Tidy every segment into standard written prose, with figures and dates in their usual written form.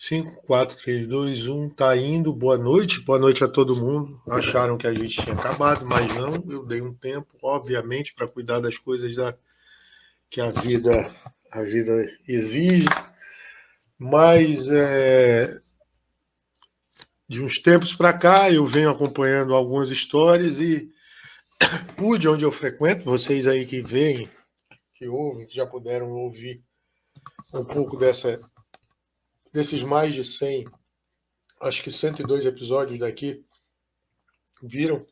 5, 4, 3, 2, 1, tá indo. Boa noite a todo mundo. Acharam que a gente tinha acabado, mas não. Eu dei um tempo, obviamente, para cuidar das coisas que a vida exige. Mas de uns tempos para cá eu venho acompanhando algumas histórias e pude, onde eu frequento, vocês aí que veem, que ouvem, que já puderam ouvir um pouco desses mais de 100, acho que 102 episódios daqui, viram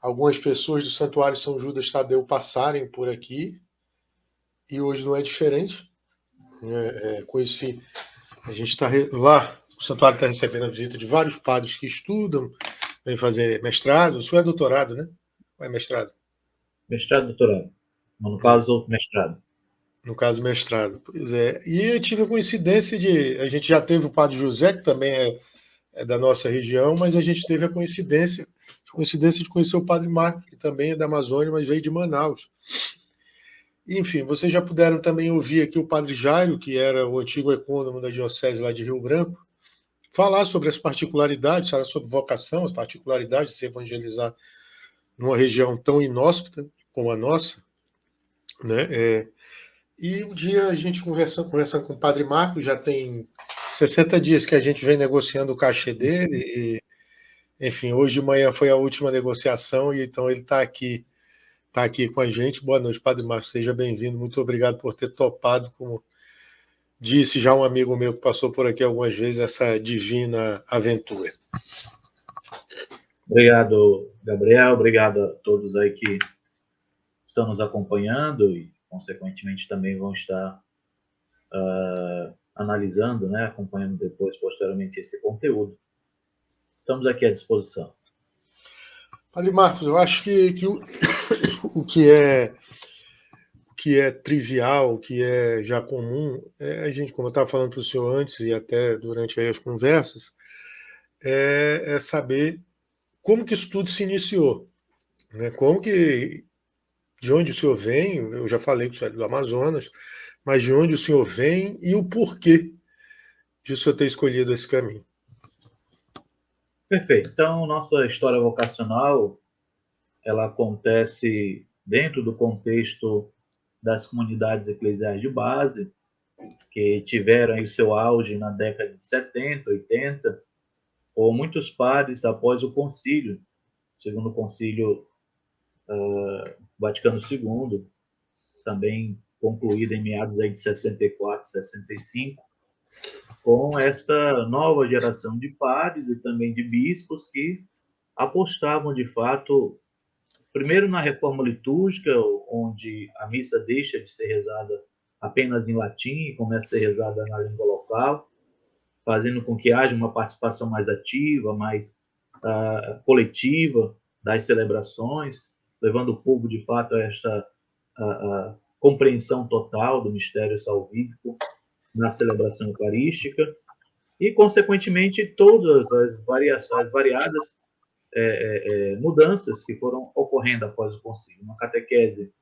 algumas pessoas do Santuário São Judas Tadeu passarem por aqui, e hoje não é diferente. Conheci, a gente está lá, o Santuário está recebendo a visita de vários padres que estudam, vêm fazer mestrado, isso é doutorado, né? Ou é mestrado? Mestrado e doutorado. No caso, mestrado. No caso, mestrado. Pois é. E eu tive a coincidência de. A gente já teve o padre José, que também é da nossa região, mas a gente teve a coincidência de conhecer o padre Marco, que também é da Amazônia, mas veio de Manaus. Enfim, vocês já puderam também ouvir aqui o padre Jairo, que era o antigo ecônomo da diocese lá de Rio Branco, falar sobre as particularidades, falar sobre vocação, as particularidades de se evangelizar numa região tão inóspita como a nossa, né? E um dia a gente conversando com o padre Marco, já tem 60 dias que a gente vem negociando o cachê dele, e, enfim, hoje de manhã foi a última negociação, e então ele está aqui com a gente. Boa noite, padre Marco, seja bem-vindo, muito obrigado por ter topado, como disse já um amigo meu que passou por aqui algumas vezes, essa divina aventura. Obrigado, Gabriel. Obrigado a todos aí que estão nos acompanhando e, consequentemente, também vão estar analisando, né, acompanhando depois, posteriormente, esse conteúdo. Estamos aqui à disposição. Padre Marcos, eu acho que o que é trivial, o que é já comum, a gente, como eu estava falando para o senhor antes e até durante aí as conversas, é saber como que isso tudo se iniciou, né? De onde o senhor vem, eu já falei que o senhor é do Amazonas, mas de onde o senhor vem e o porquê de o senhor ter escolhido esse caminho. Perfeito. Então, nossa história vocacional, ela acontece dentro do contexto das comunidades eclesiais de base, que tiveram aí o seu auge na década de 70, 80, ou muitos padres após o concílio, segundo o concílio Vaticano II, também concluída em meados aí de 64, 65, com esta nova geração de padres e também de bispos que apostavam de fato, primeiro na reforma litúrgica, onde a missa deixa de ser rezada apenas em latim e começa a ser rezada na língua local, fazendo com que haja uma participação mais ativa, mais coletiva das celebrações, levando o povo de fato a esta compreensão total do mistério salvífico na celebração eucarística e, consequentemente, todas as variadas mudanças que foram ocorrendo após o concílio. Uma catequese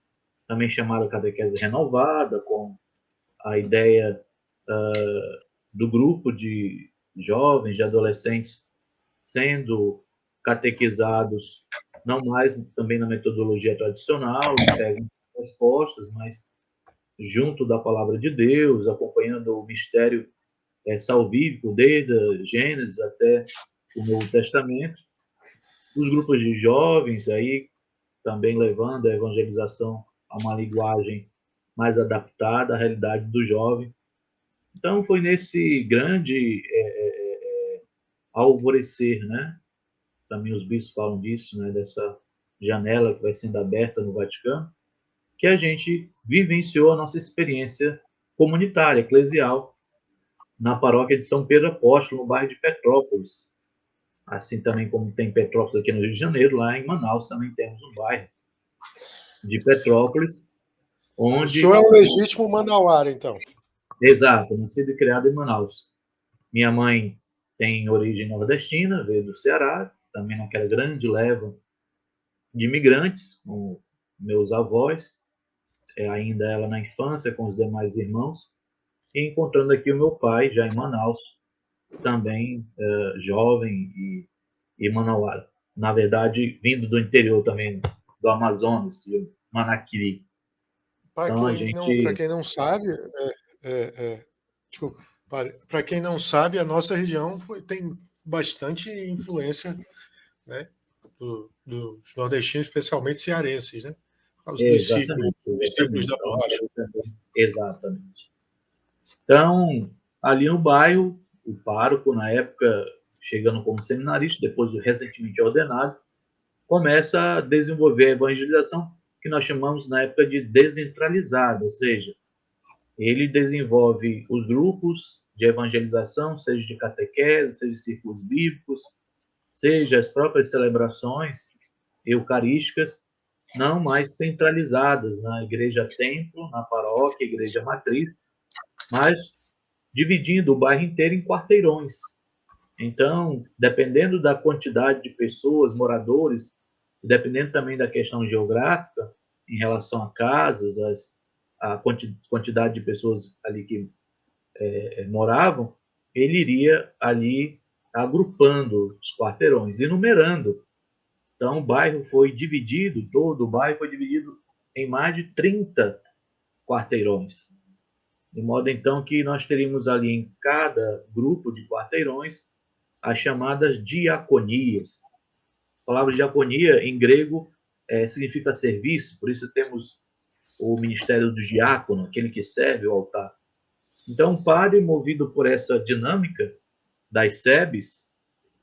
também chamada catequese renovada, com a ideia do grupo de jovens, de adolescentes, sendo catequizados não mais também na metodologia tradicional, de perguntas e respostas, mas junto da palavra de Deus, acompanhando o mistério salvífico, desde a Gênesis até o Novo Testamento. Os grupos de jovens aí também levando a evangelização a uma linguagem mais adaptada à realidade do jovem. Então foi nesse grande alvorecer, né? Também os bispos falam disso, né? Dessa janela que vai sendo aberta no Vaticano, que a gente vivenciou a nossa experiência comunitária, eclesial, na paróquia de São Pedro Apóstolo, no bairro de Petrópolis. Assim também como tem Petrópolis aqui no Rio de Janeiro, lá em Manaus também temos um bairro de Petrópolis, O senhor onde... é um legítimo manauara, então. Exato, nascido e criado em Manaus. Minha mãe tem origem nordestina, veio do Ceará, também naquela grande leva de imigrantes, com meus avós, ainda na infância com os demais irmãos, e encontrando aqui o meu pai, já em Manaus, também jovem e manauara. Na verdade, vindo do interior também, do Amazonas, de Manaquiri. Então, a Para gente... quem não sabe, desculpa, para quem não sabe, a nossa região tem bastante influência, né, dos nordestinos, especialmente cearenses, né, por causa Exatamente, dos círculos exatamente. da Então, borracha. exatamente. Então, ali no bairro, o pároco, na época, chegando como seminarista, depois do recentemente ordenado, começa a desenvolver a evangelização, que nós chamamos na época de descentralizada, ou seja, ele desenvolve os grupos de evangelização, seja de catequese, seja de círculos bíblicos, seja as próprias celebrações eucarísticas, não mais centralizadas na igreja-templo, na paróquia, igreja matriz, mas dividindo o bairro inteiro em quarteirões. Então, dependendo da quantidade de pessoas, moradores, dependendo também da questão geográfica, em relação a casas, a quantidade de pessoas ali que moravam, ele iria ali agrupando os quarteirões e numerando. Então, o bairro foi dividido, todo o bairro foi dividido em mais de 30 quarteirões. De modo, então, que nós teríamos ali em cada grupo de quarteirões as chamadas diaconias. A palavra diaconia, em grego, significa serviço, por isso temos o ministério do diácono, aquele que serve o altar. Então, o padre, movido por essa dinâmica das SEBs,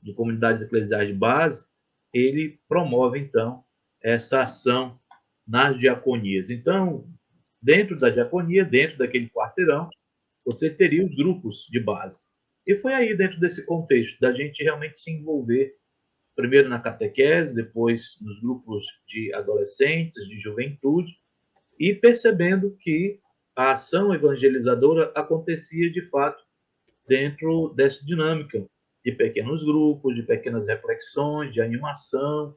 de comunidades eclesiais de base, ele promove, então, essa ação nas diaconias. Então, dentro da diaconia, dentro daquele quarteirão, você teria os grupos de base. E foi aí, dentro desse contexto, da gente realmente se envolver, primeiro na catequese, depois nos grupos de adolescentes, de juventude, e percebendo que a ação evangelizadora acontecia de fato dentro dessa dinâmica de pequenos grupos, de pequenas reflexões, de animação,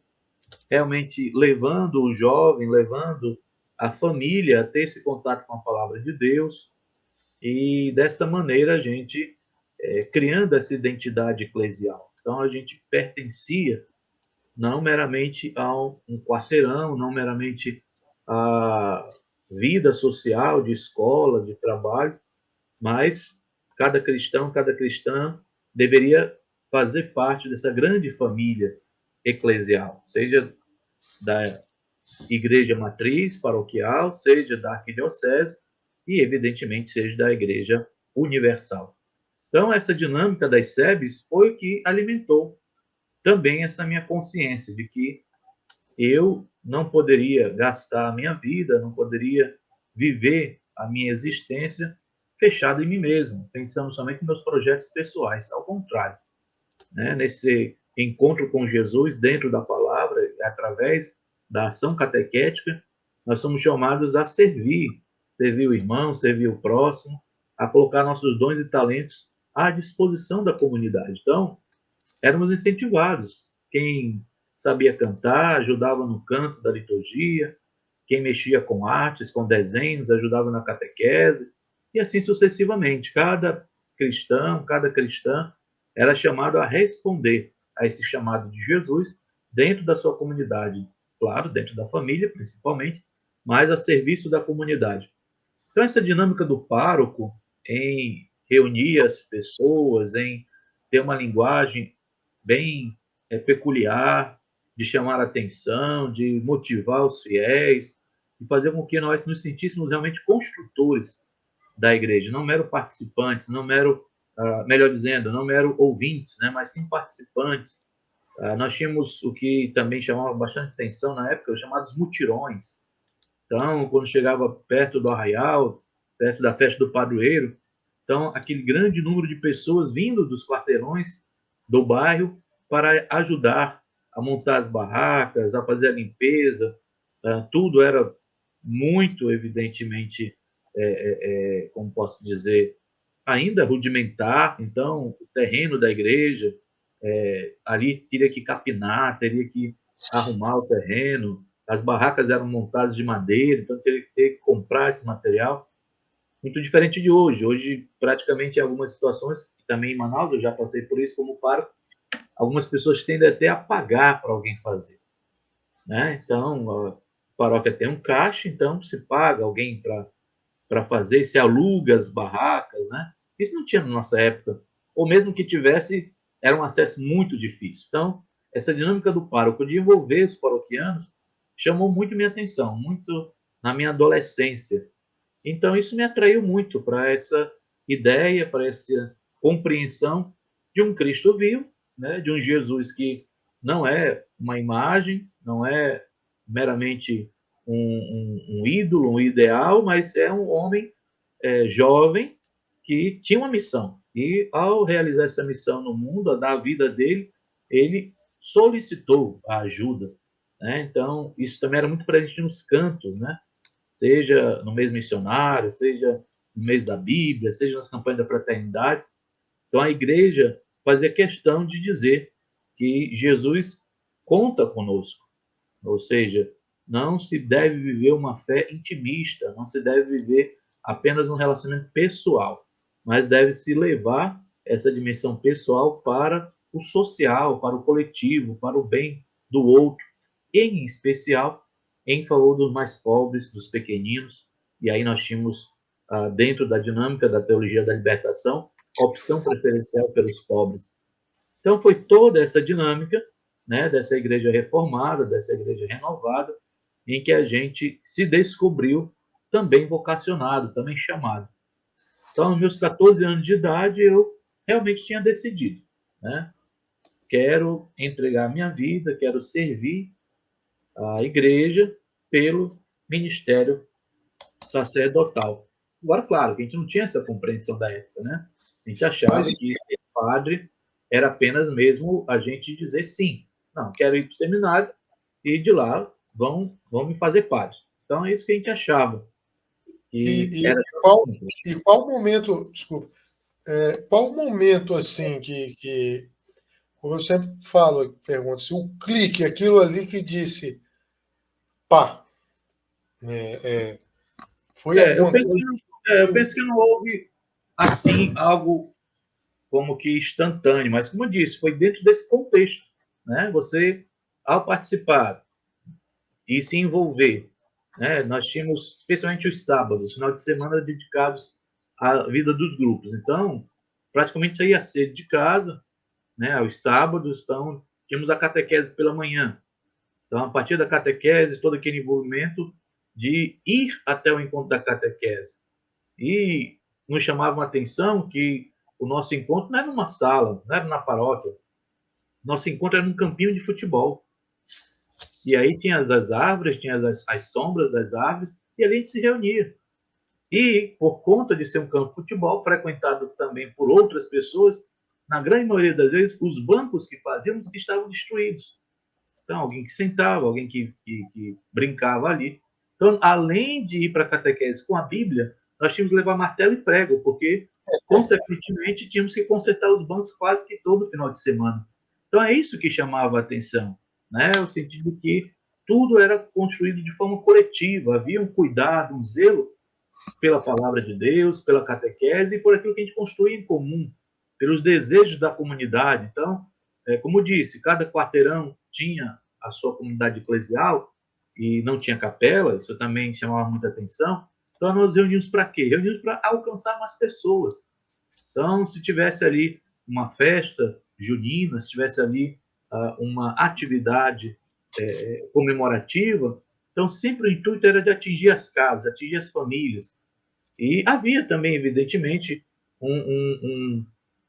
realmente levando o jovem, levando a família a ter esse contato com a palavra de Deus, e dessa maneira a gente criando essa identidade eclesial. Então a gente pertencia não meramente a um quarteirão, não meramente à vida social, de escola, de trabalho, mas cada cristão, cada cristã deveria fazer parte dessa grande família eclesial, seja da igreja matriz paroquial, seja da arquidiocese e, evidentemente, seja da igreja universal. Então, essa dinâmica das SEBs foi o que alimentou também essa minha consciência de que eu não poderia gastar a minha vida, não poderia viver a minha existência fechado em mim mesmo, pensando somente nos meus projetos pessoais. Ao contrário, né? Nesse encontro com Jesus dentro da palavra, através da ação catequética, nós somos chamados a servir o irmão, servir o próximo, a colocar nossos dons e talentos à disposição da comunidade. Então, éramos incentivados. Quem sabia cantar, ajudava no canto da liturgia, quem mexia com artes, com desenhos, ajudava na catequese, e assim sucessivamente. Cada cristão, cada cristã era chamado a responder a esse chamado de Jesus dentro da sua comunidade, claro, dentro da família, principalmente, mas a serviço da comunidade. Então, essa dinâmica do pároco em reunir as pessoas, em ter uma linguagem bem peculiar, de chamar a atenção, de motivar os fiéis, de fazer com que nós nos sentíssemos realmente construtores da igreja, não mero participantes, não mero, melhor dizendo, não mero ouvintes, né, mas sim participantes. Nós tínhamos o que também chamava bastante atenção na época, os chamados mutirões. Então, quando chegava perto do arraial, perto da festa do padroeiro, então aquele grande número de pessoas vindo dos quarteirões do bairro para ajudar a montar as barracas, a fazer a limpeza, tudo era muito evidentemente, como posso dizer, ainda rudimentar. Então, o terreno da igreja, ali teria que capinar, teria que arrumar o terreno, as barracas eram montadas de madeira, então teria que comprar esse material. muito diferente de hoje. Hoje, praticamente, em algumas situações, também em Manaus, eu já passei por isso como pároco, algumas pessoas tendem até a pagar para alguém fazer, né? Então, a paróquia tem um caixa, então se paga alguém para fazer, se aluga as barracas, né? Isso não tinha na nossa época, ou mesmo que tivesse, era um acesso muito difícil. Então, essa dinâmica do pároco de envolver os paroquianos chamou muito minha atenção, muito na minha adolescência. Então, isso me atraiu muito para essa ideia, para essa compreensão de um Cristo vivo, né? De um Jesus que não é uma imagem, não é meramente um ídolo, um ideal, mas é um homem jovem que tinha uma missão. E, ao realizar essa missão no mundo, a dar a vida dele, ele solicitou a ajuda. Né? Então, isso também era muito presente nos cantos, né? Seja no mês missionário, seja no mês da Bíblia, seja nas campanhas da fraternidade. Então, a igreja fazia questão de dizer que Jesus conta conosco, ou seja, não se deve viver uma fé intimista, não se deve viver apenas um relacionamento pessoal, mas deve-se levar essa dimensão pessoal para o social, para o coletivo, para o bem do outro, em especial em favor dos mais pobres, dos pequeninos. E aí nós tínhamos, dentro da dinâmica da teologia da libertação, a opção preferencial pelos pobres. Então, foi toda essa dinâmica, né, dessa igreja reformada, dessa igreja renovada, em que a gente se descobriu também vocacionado, também chamado. Então, aos meus 14 anos de idade, eu realmente tinha decidido, né? Quero entregar minha vida, quero servir a igreja pelo ministério sacerdotal. Agora, claro, que a gente não tinha essa compreensão da época, né? A gente Mas achava que ser padre era apenas mesmo a gente dizer sim. Não, quero ir para o seminário e de lá vão me fazer padre. Então é isso que a gente achava. E e, era tão qual simples. e qual momento, desculpa, qual momento assim que como eu sempre falo, pergunto se o clique, aquilo ali que disse pá, é, foi Eu alguma penso coisa que não, eu que penso que não houve assim algo como que instantâneo, mas como eu disse, foi dentro desse contexto, né? Você ao participar e se envolver. Né? Nós tínhamos, especialmente os sábados, final de semana dedicados à vida dos grupos. Então, praticamente eu ia cedo de casa, né? Aos sábados, então tínhamos a catequese pela manhã. Então, a partir da catequese, todo aquele envolvimento de ir até o encontro da catequese. E nos chamava a atenção que o nosso encontro não era numa sala, não era na paróquia. Nosso encontro era num campinho de futebol. E aí tinha as árvores, tinha as sombras das árvores, e ali a gente se reunia. E, por conta de ser um campo de futebol, frequentado também por outras pessoas, na grande maioria das vezes, os bancos que fazíamos estavam destruídos. Então, alguém que sentava, alguém que brincava ali. Então, além de ir para a catequese com a Bíblia, nós tínhamos que levar martelo e prego, porque, consequentemente, tínhamos que consertar os bancos quase que todo final de semana. Então, é isso que chamava a atenção, né? O sentido de que tudo era construído de forma coletiva, havia um cuidado, um zelo pela palavra de Deus, pela catequese e por aquilo que a gente construía em comum, pelos desejos da comunidade. Então, como disse, cada quarteirão tinha a sua comunidade eclesial e não tinha capela, isso também chamava muita atenção. Então, nós reunimos para quê? Reunimos para alcançar mais pessoas. Então, se tivesse ali uma festa junina, se tivesse ali uma atividade comemorativa, então sempre o intuito era de atingir as casas, atingir as famílias. E havia também, evidentemente,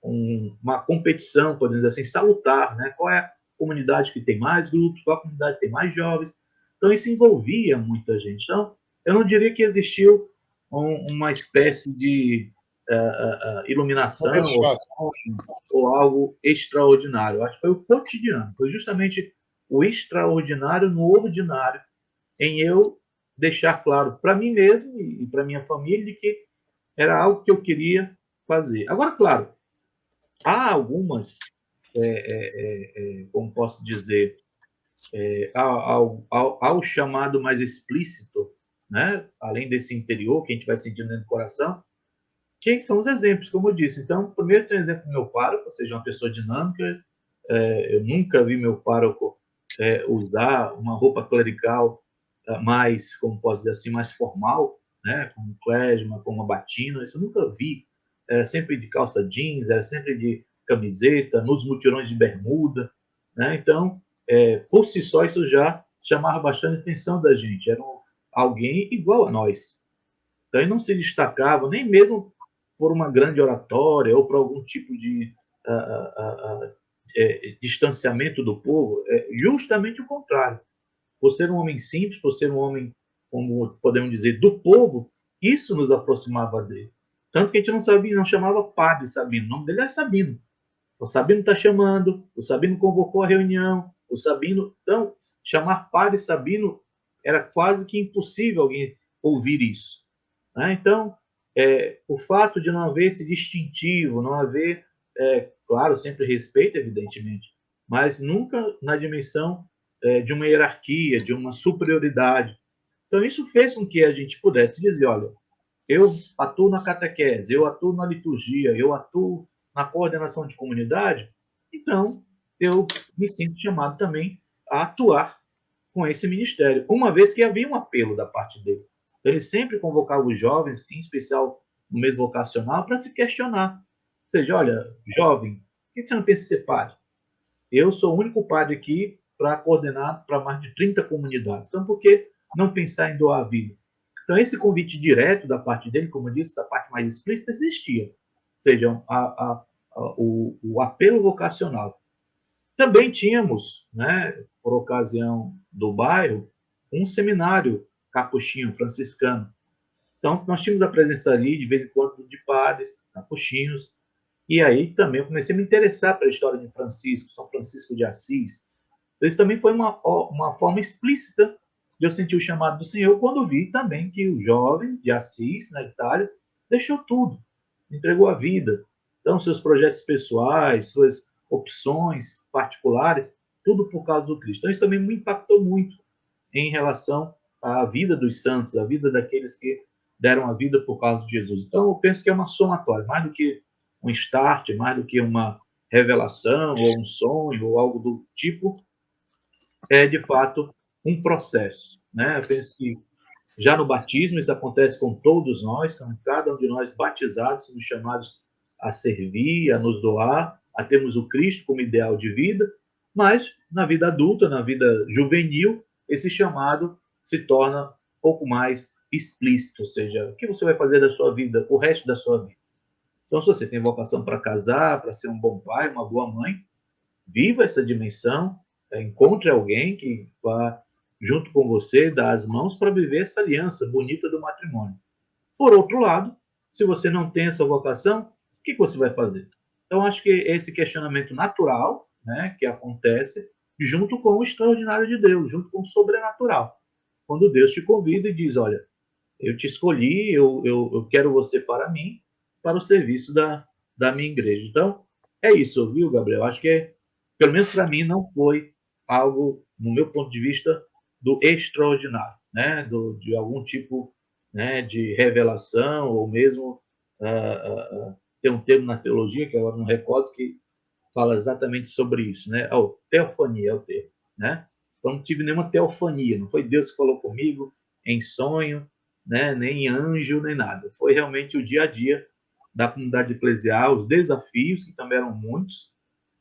uma competição, podemos dizer assim, salutar, né? Qual é a comunidade que tem mais grupos, qual a comunidade que tem mais jovens. Então, isso envolvia muita gente. Então, eu não diria que existiu uma espécie de não iluminação ou deixava. sonho ou algo extraordinário. Eu acho que foi o cotidiano, foi justamente o extraordinário no ordinário, em eu deixar claro para mim mesmo e para minha família de que era algo que eu queria fazer. Agora, claro, há algumas, como posso dizer, ao chamado mais explícito né? Além desse interior que a gente vai sentindo dentro do coração, que são os exemplos, como eu disse. Então, primeiro tem o exemplo do meu pároco, ou seja, uma pessoa dinâmica. Eu nunca vi meu pároco usar uma roupa clerical mais, como posso dizer assim, mais formal, né? Como clésima, como uma batina. Isso eu nunca vi. Era sempre de calça jeans, era sempre de camiseta, nos mutirões de bermuda, né? Então, por si só, isso já chamava bastante atenção da gente. Era alguém igual a nós. Então, ele não se destacava, nem mesmo por uma grande oratória ou por algum tipo de distanciamento do povo. Justamente o contrário. Por ser um homem simples, por ser um homem, como podemos dizer, do povo, isso nos aproximava dele. Tanto que a gente não sabia, não chamava Padre Sabino, o nome dele era Sabino. O Sabino está chamando, o Sabino convocou a reunião, o Sabino. Então, chamar Padre Sabino era quase que impossível alguém ouvir isso. Né? Então, o fato de não haver esse distintivo, não haver, claro, sempre respeito, evidentemente, mas nunca na dimensão de uma hierarquia, de uma superioridade. Então, isso fez com que a gente pudesse dizer, olha, eu atuo na catequese, eu atuo na liturgia, eu atuo na coordenação de comunidade, então eu me sinto chamado também a atuar com esse ministério, uma vez que havia um apelo da parte dele. Ele sempre convocava os jovens, em especial no mês vocacional, para se questionar. Ou seja, olha, jovem, por que você não pensa em ser padre? Eu sou o único padre aqui para coordenar para mais de 30 comunidades. Então, por que não pensar em doar a vida? Então, esse convite direto da parte dele, como eu disse, essa parte mais explícita, existia. Ou seja, o apelo vocacional. Também tínhamos, né, por ocasião do bairro, um seminário capuchinho franciscano. Então, nós tínhamos a presença ali, de vez em quando, de padres, capuchinhos, e aí também eu comecei a me interessar pela história de Francisco, São Francisco de Assis. Então, isso também foi uma forma explícita de eu sentir o chamado do Senhor quando vi também que o jovem de Assis, na Itália, deixou tudo, entregou a vida. Então, seus projetos pessoais, suas opções particulares, tudo por causa do Cristo. Então, isso também me impactou muito em relação à vida dos santos, à vida daqueles que deram a vida por causa de Jesus. Então, eu penso que é uma somatória, mais do que um start, mais do que uma revelação ou um sonho ou algo do tipo, é de fato um processo. Né? Eu penso que já no batismo isso acontece com todos nós, então, cada um de nós batizados somos chamados a servir, a nos doar, a termos o Cristo como ideal de vida, mas na vida adulta, na vida juvenil, esse chamado se torna um pouco mais explícito, ou seja, o que você vai fazer da sua vida, o resto da sua vida. Então, se você tem vocação para casar, para ser um bom pai, uma boa mãe, viva essa dimensão, encontre alguém que vá junto com você, dar as mãos para viver essa aliança bonita do matrimônio. Por outro lado, se você não tem essa vocação, o que você vai fazer? Então, acho que esse questionamento natural, né, que acontece junto com o extraordinário de Deus, junto com o sobrenatural. Quando Deus te convida e diz, olha, eu te escolhi, eu quero você para mim, para o serviço da minha igreja. Então, é isso, viu, Gabriel? Acho que, pelo menos para mim, não foi algo, no meu ponto de vista, do extraordinário, né? De algum tipo, né, de revelação, ou mesmo tem um termo na teologia, que agora não recordo, que fala exatamente sobre isso, né? Teofania é o termo, né? Então, não tive nenhuma teofania, não foi Deus que falou comigo em sonho, né? Nem anjo, nem nada. Foi realmente o dia a dia da comunidade eclesial, os desafios, que também eram muitos.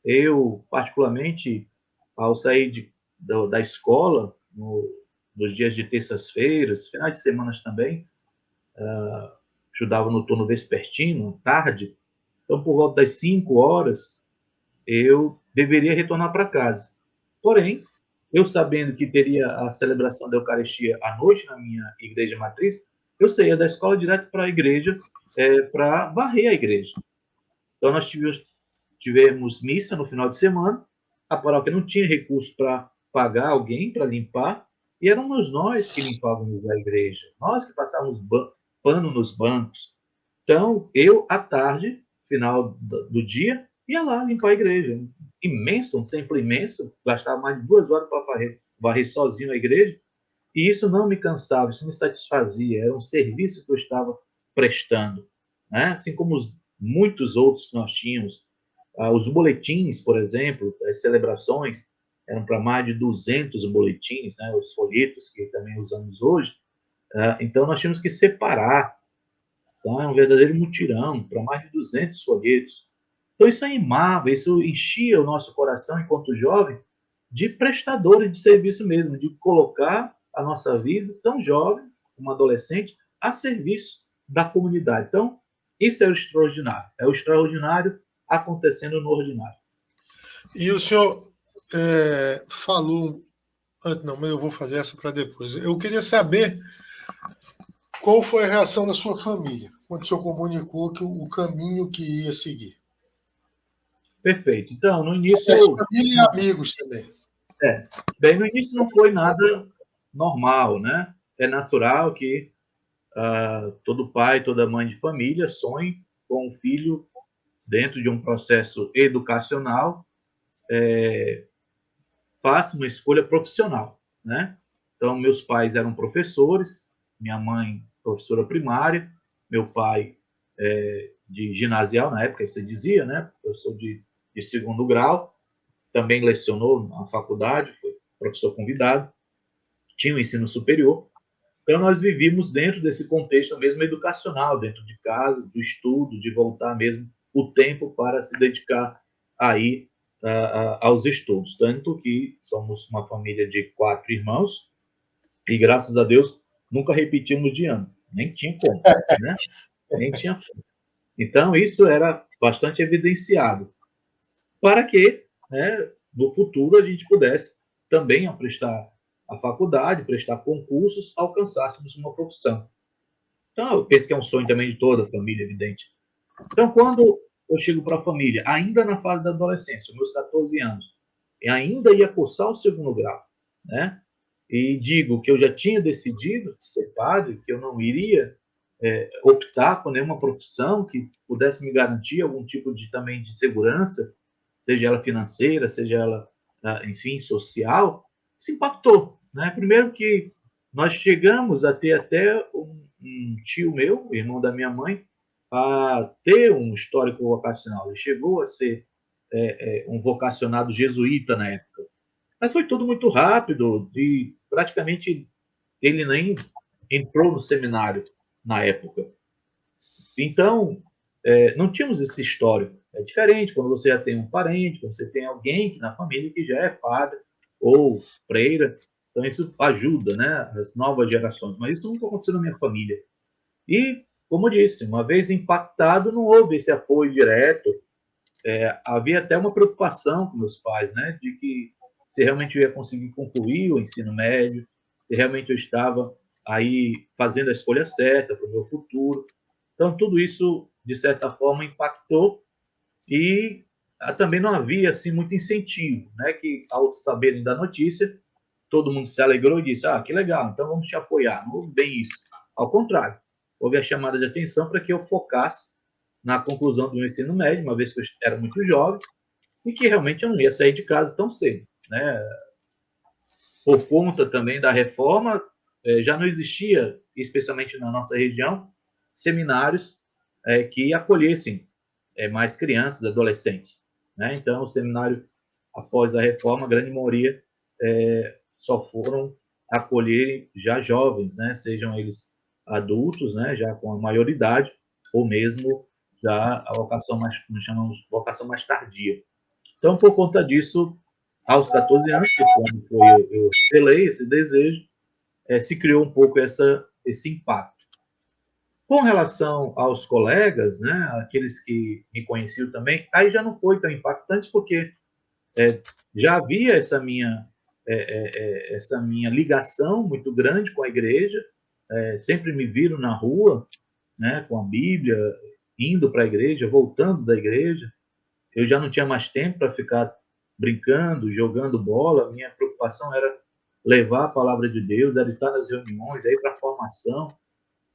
Eu, particularmente, ao sair da escola, nos dias de terças-feiras, finais de semanas também, estudava no turno vespertino, tarde, então por volta das 5 horas, eu deveria retornar para casa. Porém, eu sabendo que teria a celebração da Eucaristia à noite na minha igreja matriz, eu saía da escola direto para a igreja, para varrer a igreja. Então, nós tivemos missa no final de semana, a paróquia não tinha recurso para pagar alguém para limpar, e éramos nós que limpávamos a igreja, nós que passávamos pano nos bancos. Então, eu, à tarde, final do dia, ia lá limpar a igreja. Imenso, um templo imenso, gastava mais de 2 horas para varrer sozinho a igreja. E isso não me cansava, isso me satisfazia, era um serviço que eu estava prestando, né? Assim como muitos outros que nós tínhamos. Os boletins, por exemplo, as celebrações, eram para mais de 200 boletins, né? Os folhetos que também usamos hoje. Então, nós tínhamos que separar, tá? Um verdadeiro mutirão, para mais de 200 folhetos. Então, isso animava, isso enchia o nosso coração, enquanto jovem, de prestadores de serviço mesmo, de colocar a nossa vida, tão jovem, como adolescente, a serviço da comunidade. Então, isso é o extraordinário acontecendo no ordinário. E o senhor falou. Não, mas eu vou fazer essa para depois. Eu queria saber qual foi a reação da sua família quando o senhor comunicou que o caminho que ia seguir. Perfeito. Então, no Essa início, família e amigos também. bem, no início não foi nada normal, né? É natural que todo pai, toda mãe de família sonhe com um filho dentro de um processo educacional, faça uma escolha profissional, né? Então, meus pais eram professores, minha mãe professora primária, meu pai de ginasial, na época se dizia, né? Professor de segundo grau, também lecionou na faculdade, foi professor convidado, tinha o ensino superior. Então, nós vivíamos dentro desse contexto mesmo educacional, dentro de casa, do estudo, de voltar mesmo o tempo para se dedicar aí aos estudos. Tanto que somos uma família de 4 irmãos e, graças a Deus, nunca repetimos de ano. Nem tinha como, né? Nem tinha como. Então, isso era bastante evidenciado para que, né, no futuro, a gente pudesse também prestar a faculdade, prestar concursos, alcançássemos uma profissão. Então, eu penso que é um sonho também de toda a família, evidente. Então, quando eu chego para a família, ainda na fase da adolescência, meus 14 anos, e ainda ia cursar o segundo grau, né? E digo que eu já tinha decidido ser padre, que eu não iria optar por nenhuma profissão que pudesse me garantir algum tipo de também de segurança, seja ela financeira, seja ela, enfim, social, isso impactou, né? Primeiro que nós chegamos a ter até um tio meu, irmão da minha mãe, a ter um histórico vocacional. Ele chegou a ser um vocacionado jesuíta na época. Mas foi tudo muito rápido, e praticamente ele nem entrou no seminário na época. Então, não tínhamos esse histórico. É diferente quando você já tem um parente, quando você tem alguém na família que já é padre ou freira. Então, isso ajuda, né, as novas gerações. Mas isso nunca aconteceu na minha família. E, como disse, uma vez impactado, não houve esse apoio direto. Havia até uma preocupação com meus pais, né, de que se realmente eu ia conseguir concluir o ensino médio, se realmente eu estava aí fazendo a escolha certa para o meu futuro. Então, tudo isso, de certa forma, impactou e também não havia assim muito incentivo, né, que ao saberem da notícia, todo mundo se alegrou e disse: "Ah, que legal, então vamos te apoiar". Não houve bem isso. Ao contrário, houve a chamada de atenção para que eu focasse na conclusão do meu ensino médio, uma vez que eu era muito jovem, e que realmente eu não ia sair de casa tão cedo, né? Por conta também da reforma, já não existia, especialmente na nossa região, seminários que acolhessem mais crianças, adolescentes, né? Então, o seminário, após a reforma, a grande maioria só foram acolher já jovens, né? Sejam eles adultos, né? Já com a maioridade, ou mesmo já a vocação mais, como chamamos, vocação mais tardia. Então, por conta disso, aos 14 anos, que quando eu selei esse desejo, se criou um pouco esse impacto. Com relação aos colegas, né, aqueles que me conheciam também, aí já não foi tão impactante, porque já havia essa minha ligação muito grande com a igreja, sempre me viram na rua, né, com a Bíblia, indo para a igreja, voltando da igreja. Eu já não tinha mais tempo para ficar brincando, jogando bola. Minha preocupação era levar a palavra de Deus, era estar nas reuniões, ir para a formação.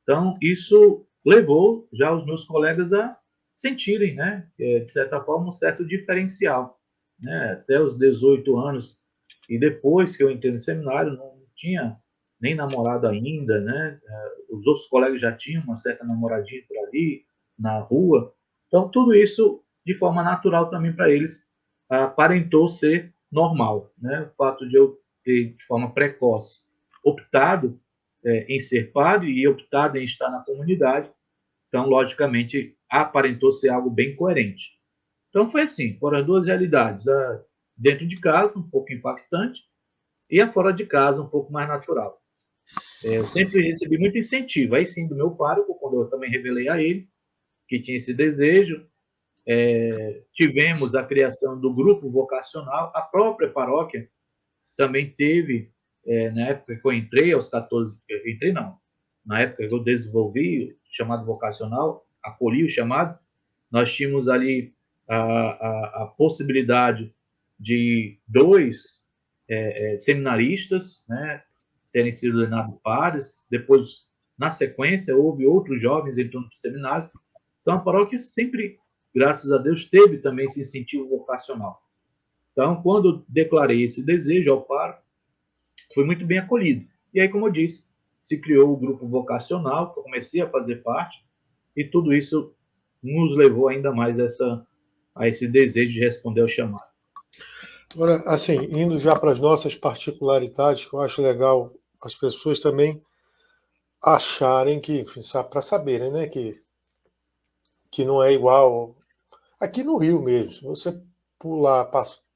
Então, isso levou já os meus colegas a sentirem, né, de certa forma, um certo diferencial. Né? Até os 18 anos, e depois que eu entrei no seminário, não tinha nem namorado ainda, né? Os outros colegas já tinham uma certa namoradinha por ali, na rua. Então, tudo isso, de forma natural também para eles, aparentou ser normal, né? O fato de eu ter, de forma precoce, optado em ser padre e optado em estar na comunidade, então, logicamente, aparentou ser algo bem coerente. Então, foi assim, foram as duas realidades, a dentro de casa, um pouco impactante, e a fora de casa, um pouco mais natural. Eu sempre recebi muito incentivo, aí sim, do meu pároco, quando eu também revelei a ele que tinha esse desejo. Tivemos a criação do grupo vocacional, a própria paróquia também teve, na época que eu entrei, aos 14, entrei não, na época que eu desenvolvi o chamado vocacional, acolhi o chamado, nós tínhamos ali a possibilidade de dois seminaristas, né, terem sido ordenados padres, depois, na sequência, houve outros jovens entrando para o seminário, então a paróquia sempre, graças a Deus, teve também esse incentivo vocacional. Então, quando eu declarei esse desejo ao pároco, foi muito bem acolhido. E aí, como eu disse, se criou o grupo vocacional, que eu comecei a fazer parte, e tudo isso nos levou ainda mais a esse desejo de responder ao chamado. Agora, assim, indo já para as nossas particularidades, que eu acho legal as pessoas também acharem que, para saberem, né, que não é igual aqui no Rio mesmo. Se você pular,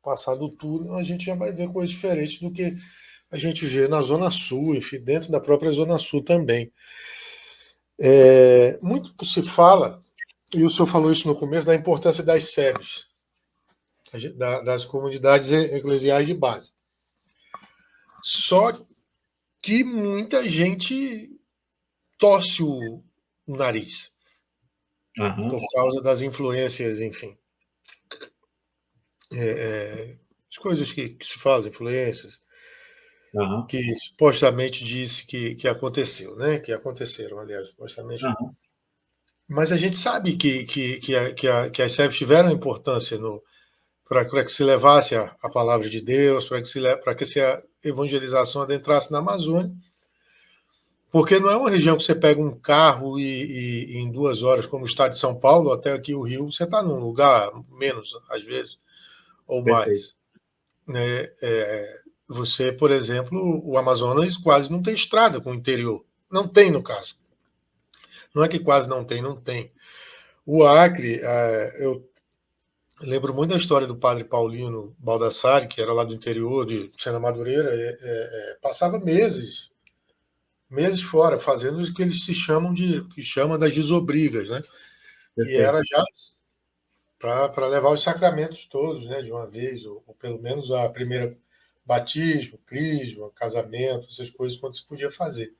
passar do túnel, a gente já vai ver coisas diferentes do que a gente vê na Zona Sul, enfim, dentro da própria Zona Sul também. Muito se fala, e o senhor falou isso no começo, da importância das SEBs, das comunidades eclesiais de base. Só que muita gente torce o nariz por causa das influências, enfim. As coisas que se falam, influências, que supostamente disse que aconteceu, né? Que aconteceram, aliás, supostamente. Mas a gente sabe que as SEBs tiveram importância para que se levasse a palavra de Deus, para que a evangelização adentrasse na Amazônia, porque não é uma região que você pega um carro e em 2 horas, como o estado de São Paulo, até aqui o Rio, você está num lugar menos, às vezes, ou Perfeito. mais. Né? Você, por exemplo, o Amazonas quase não tem estrada com o interior. Não tem, no caso. Não é que quase não tem, não tem. O Acre, eu lembro muito da história do padre Paulino Baldassari, que era lá do interior de Sena Madureira, passava meses fora, fazendo o que eles que chamam das desobrigas, né? Que Perfeito. era já para levar os sacramentos todos, né, de uma vez, ou pelo menos a primeira batismo, crisma, casamento, essas coisas, quando se podia fazer.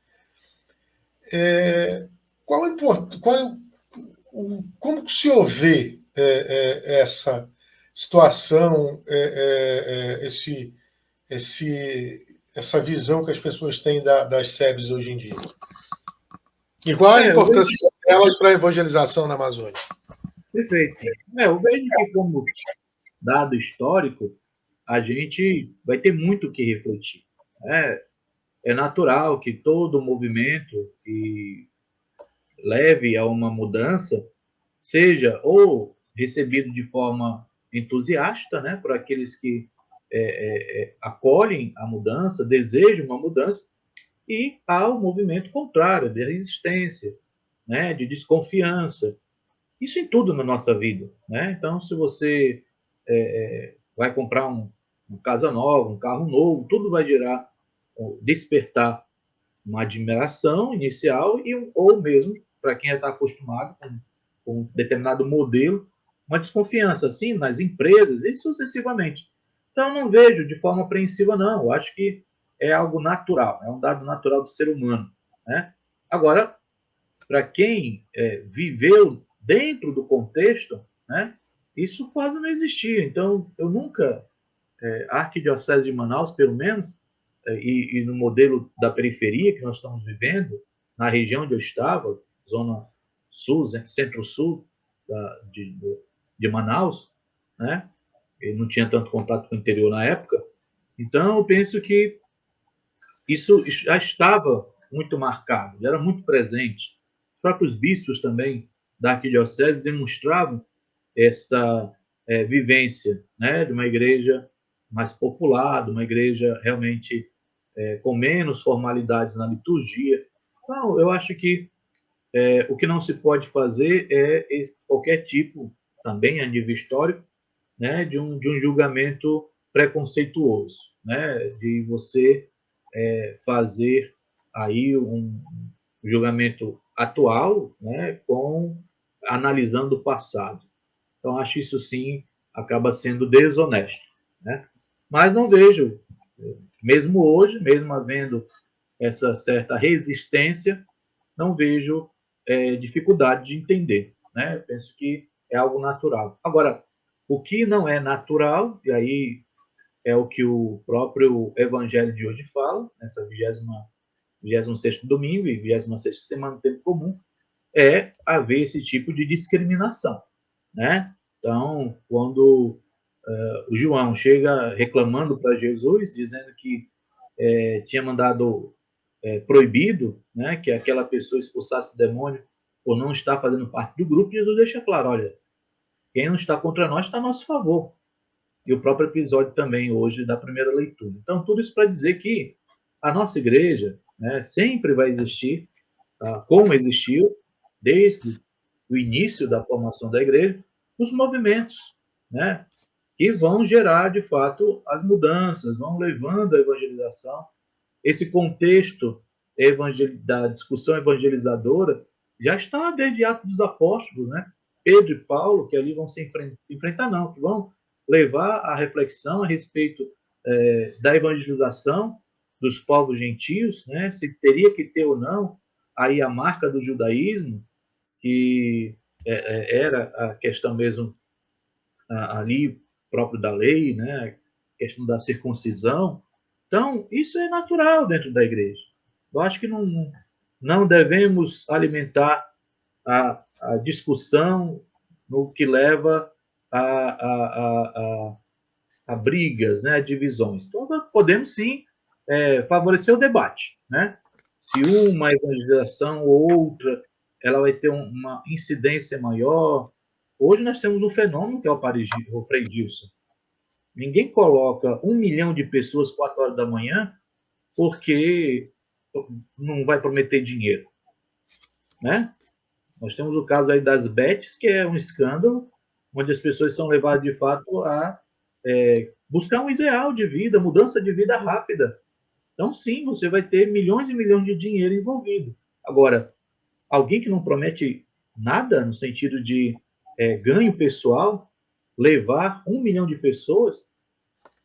Como que o senhor vê essa situação, essa visão que as pessoas têm das SEBs hoje em dia? E qual a importância delas para a evangelização na Amazônia? Perfeito. Eu vejo que, como dado histórico, a gente vai ter muito o que refletir. É natural que todo movimento que leve a uma mudança seja ou recebido de forma entusiasta, né, por aqueles que acolhem a mudança, desejam uma mudança, e há o movimento contrário, de resistência, né, de desconfiança. Isso em tudo na nossa vida, né? Então, se você vai comprar uma casa nova, um carro novo, tudo vai gerar, despertar uma admiração inicial ou mesmo, para quem está acostumado com um determinado modelo, uma desconfiança, assim, nas empresas e sucessivamente. Então, não vejo de forma apreensiva, não. Eu acho que é algo natural, é um dado natural do ser humano, né? Agora, para quem viveu dentro do contexto, né, isso quase não existia. Então, eu nunca, a Arquidiocese de Manaus, pelo menos, e no modelo da periferia que nós estamos vivendo, na região onde eu estava, zona sul, centro-sul de Manaus, né? Eu não tinha tanto contato com o interior na época. Então, eu penso que isso já estava muito marcado, já era muito presente. Os próprios bispos também da arquidiocese demonstravam esta vivência, né, de uma igreja mais popular, de uma igreja realmente com menos formalidades na liturgia. Então, eu acho que o que não se pode fazer é qualquer tipo, também a nível histórico, né, de um julgamento preconceituoso, né, de você fazer aí um julgamento atual, né, analisando o passado. Então, acho isso sim acaba sendo desonesto, né? Mas não vejo, mesmo hoje, mesmo havendo essa certa resistência, não vejo dificuldade de entender, né? Penso que é algo natural. Agora, o que não é natural, e aí é o que o próprio Evangelho de hoje fala, nessa 26º domingo e 26ª semana do tempo comum, é haver esse tipo de discriminação, né? Então, quando o João chega reclamando para Jesus, dizendo que tinha mandado proibido, né, que aquela pessoa expulsasse o demônio por não estar fazendo parte do grupo, Jesus deixa claro, olha, quem não está contra nós está a nosso favor. E o próprio episódio também hoje da primeira leitura. Então, tudo isso para dizer que a nossa igreja, né, sempre vai existir, tá, como existiu desde o início da formação da igreja, os movimentos, né, que vão gerar, de fato, as mudanças, vão levando a evangelização. Esse contexto da discussão evangelizadora já está desde Atos dos Apóstolos, né? Pedro e Paulo, que ali vão se enfrentar, não, que vão levar a reflexão a respeito da evangelização dos povos gentios, né? Se teria que ter ou não aí a marca do judaísmo, que era a questão mesmo ali próprio da lei, né? A questão da circuncisão. Então, isso é natural dentro da igreja. Eu acho que não devemos alimentar a discussão no que leva a brigas, né, a divisões. Então, podemos sim favorecer o debate, né? Se uma evangelização ou outra ela vai ter uma incidência maior. Hoje nós temos um fenômeno que é o Frei Gilson. Ninguém coloca 1 milhão de pessoas 4 horas da manhã porque não vai prometer dinheiro, né? Nós temos o caso aí das bets, que é um escândalo, onde as pessoas são levadas de fato a buscar um ideal de vida, mudança de vida rápida. Então, sim, você vai ter milhões e milhões de dinheiro envolvido. Agora, alguém que não promete nada no sentido de ganho pessoal, levar 1 milhão de pessoas,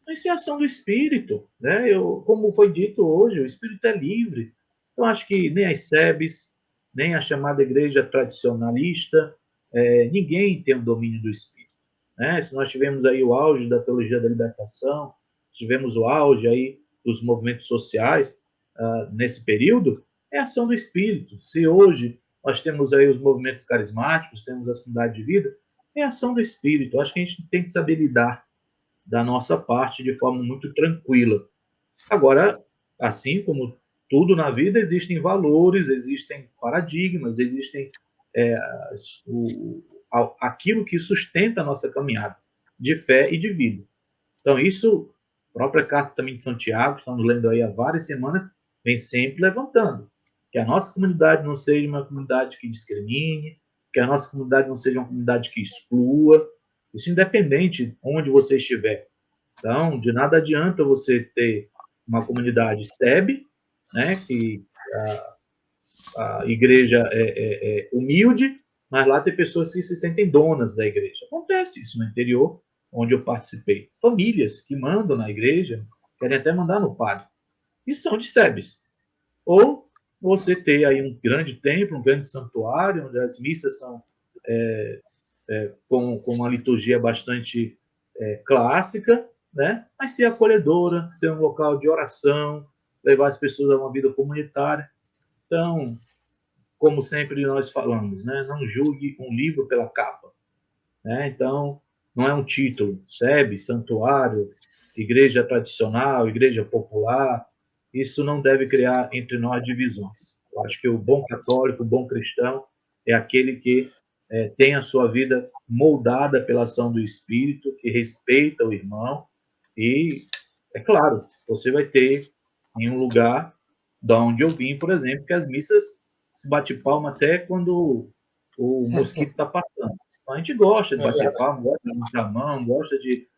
isso é ação do Espírito, né? Como foi dito hoje, o Espírito é livre. Eu acho que nem as SEBs, nem a chamada igreja tradicionalista, ninguém tem o domínio do Espírito, né? Se nós tivemos aí o auge da teologia da libertação, tivemos o auge aí dos movimentos sociais nesse período, é ação do Espírito. Se hoje nós temos aí os movimentos carismáticos, temos as comunidades de vida, é ação do Espírito. Eu acho que a gente tem que saber lidar da nossa parte de forma muito tranquila. Agora, assim como tudo na vida, existem valores, existem paradigmas, existem é, aquilo que sustenta a nossa caminhada de fé e de vida. Então, isso, a própria carta também de Santiago, estamos lendo aí há várias semanas, vem sempre levantando. Que a nossa comunidade não seja uma comunidade que discrimine, que a nossa comunidade não seja uma comunidade que exclua, isso independente de onde você estiver. Então, de nada adianta você ter uma comunidade SEB, né, que a igreja é humilde, mas lá tem pessoas que se sentem donas da igreja. Acontece isso no interior, onde eu participei. Famílias que mandam na igreja, querem até mandar no padre, e são de SEBs. Ou você ter aí um grande templo, um grande santuário, onde as missas são com uma liturgia bastante clássica, né? Mas ser acolhedora, ser um local de oração, levar as pessoas a uma vida comunitária. Então, como sempre nós falamos, né? Não julgue um livro pela capa, né? Então, não é um título, SEB, santuário, igreja tradicional, igreja popular. isso não deve criar entre nós divisões. Eu acho que o bom católico, o bom cristão, é aquele que tem a sua vida moldada pela ação do Espírito, que respeita o irmão, e, é claro, você vai ter em um lugar da onde eu vim, por exemplo, que as missas se bate palma até quando o mosquito está passando. Então, a gente gosta de bater palma, gosta de levantar a mão, gosta de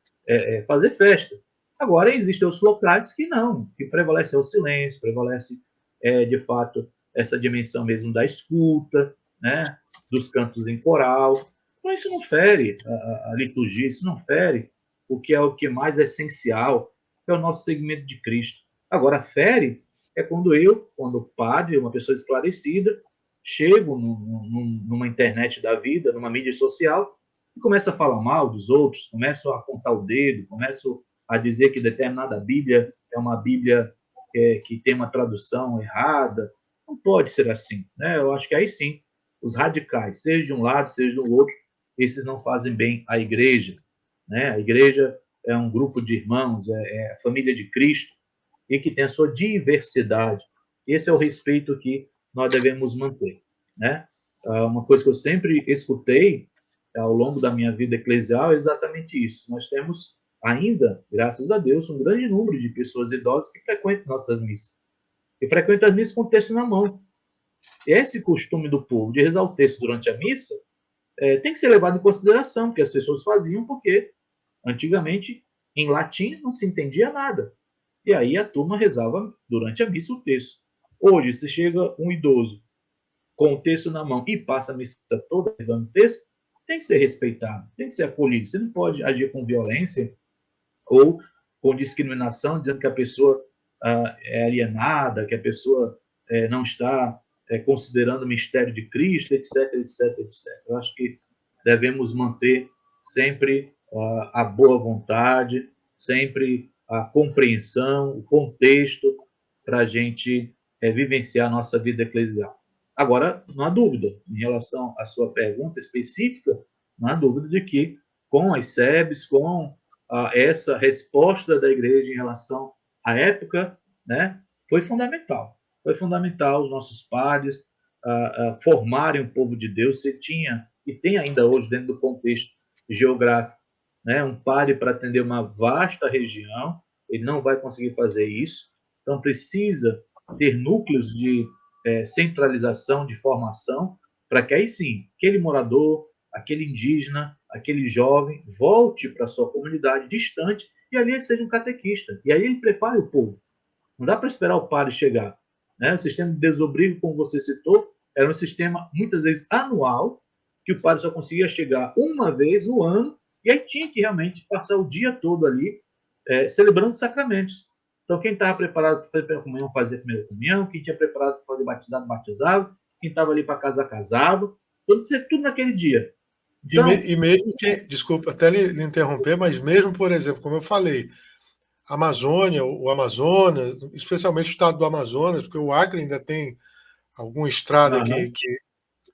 fazer festa. Agora, existem os locais que não, que prevalece o silêncio, prevalece, de fato, essa dimensão mesmo da escuta, né, dos cantos em coral. Então, isso não fere a liturgia, isso não fere o que mais é essencial, que é o nosso segmento de Cristo. Agora, fere é quando o padre, uma pessoa esclarecida, chego numa internet da vida, numa mídia social, e começo a falar mal dos outros, começo a apontar o dedo, começo a dizer que determinada Bíblia é uma Bíblia que tem uma tradução errada. Não pode ser assim, né? Eu acho que aí sim, os radicais, seja de um lado, seja do outro, esses não fazem bem à igreja, né? A igreja é um grupo de irmãos, é a família de Cristo, e que tem a sua diversidade. Esse é o respeito que nós devemos manter, né? Uma coisa que eu sempre escutei ao longo da minha vida eclesial é exatamente isso. Nós temos ainda, graças a Deus, um grande número de pessoas idosas que frequentam nossas missas. E frequentam as missas com o texto na mão. Esse costume do povo de rezar o texto durante a missa tem que ser levado em consideração, que as pessoas faziam porque, antigamente, em latim não se entendia nada. E aí a turma rezava durante a missa o texto. Hoje, se chega um idoso com o texto na mão e passa a missa toda rezando o texto, tem que ser respeitado, tem que ser acolhido. Você não pode agir com violência ou com discriminação, dizendo que a pessoa é alienada, que a pessoa não está considerando o mistério de Cristo, etc, etc, etc. Eu acho que devemos manter sempre a boa vontade, sempre a compreensão, o contexto, para a gente vivenciar a nossa vida eclesial. Agora, não há dúvida, em relação à sua pergunta específica, não há dúvida de que com as SEBs, com essa resposta da igreja em relação à época, né, foi fundamental. Foi fundamental os nossos padres formarem o povo de Deus. Você tinha, e tem ainda hoje, dentro do contexto geográfico, né, um padre para atender uma vasta região, ele não vai conseguir fazer isso. Então, precisa ter núcleos de centralização, de formação, para que aí sim, aquele morador, aquele indígena, aquele jovem volte para sua comunidade distante e ali ele seja um catequista. E aí ele prepare o povo. Não dá para esperar o padre chegar. Né? O sistema de desobrigo, como você citou, era um sistema muitas vezes anual, que o padre só conseguia chegar uma vez no ano, e aí tinha que realmente passar o dia todo ali celebrando os sacramentos. Então, quem estava preparado para fazer a primeira comunhão, fazia a primeira comunhão, quem tinha preparado para fazer batizado, batizava, quem estava ali para casar, casava, tudo naquele dia. Então, E mesmo que, desculpa até lhe interromper, mas mesmo, por exemplo, como eu falei, a Amazônia, o Amazonas, especialmente o estado do Amazonas, porque o Acre ainda tem alguma estrada que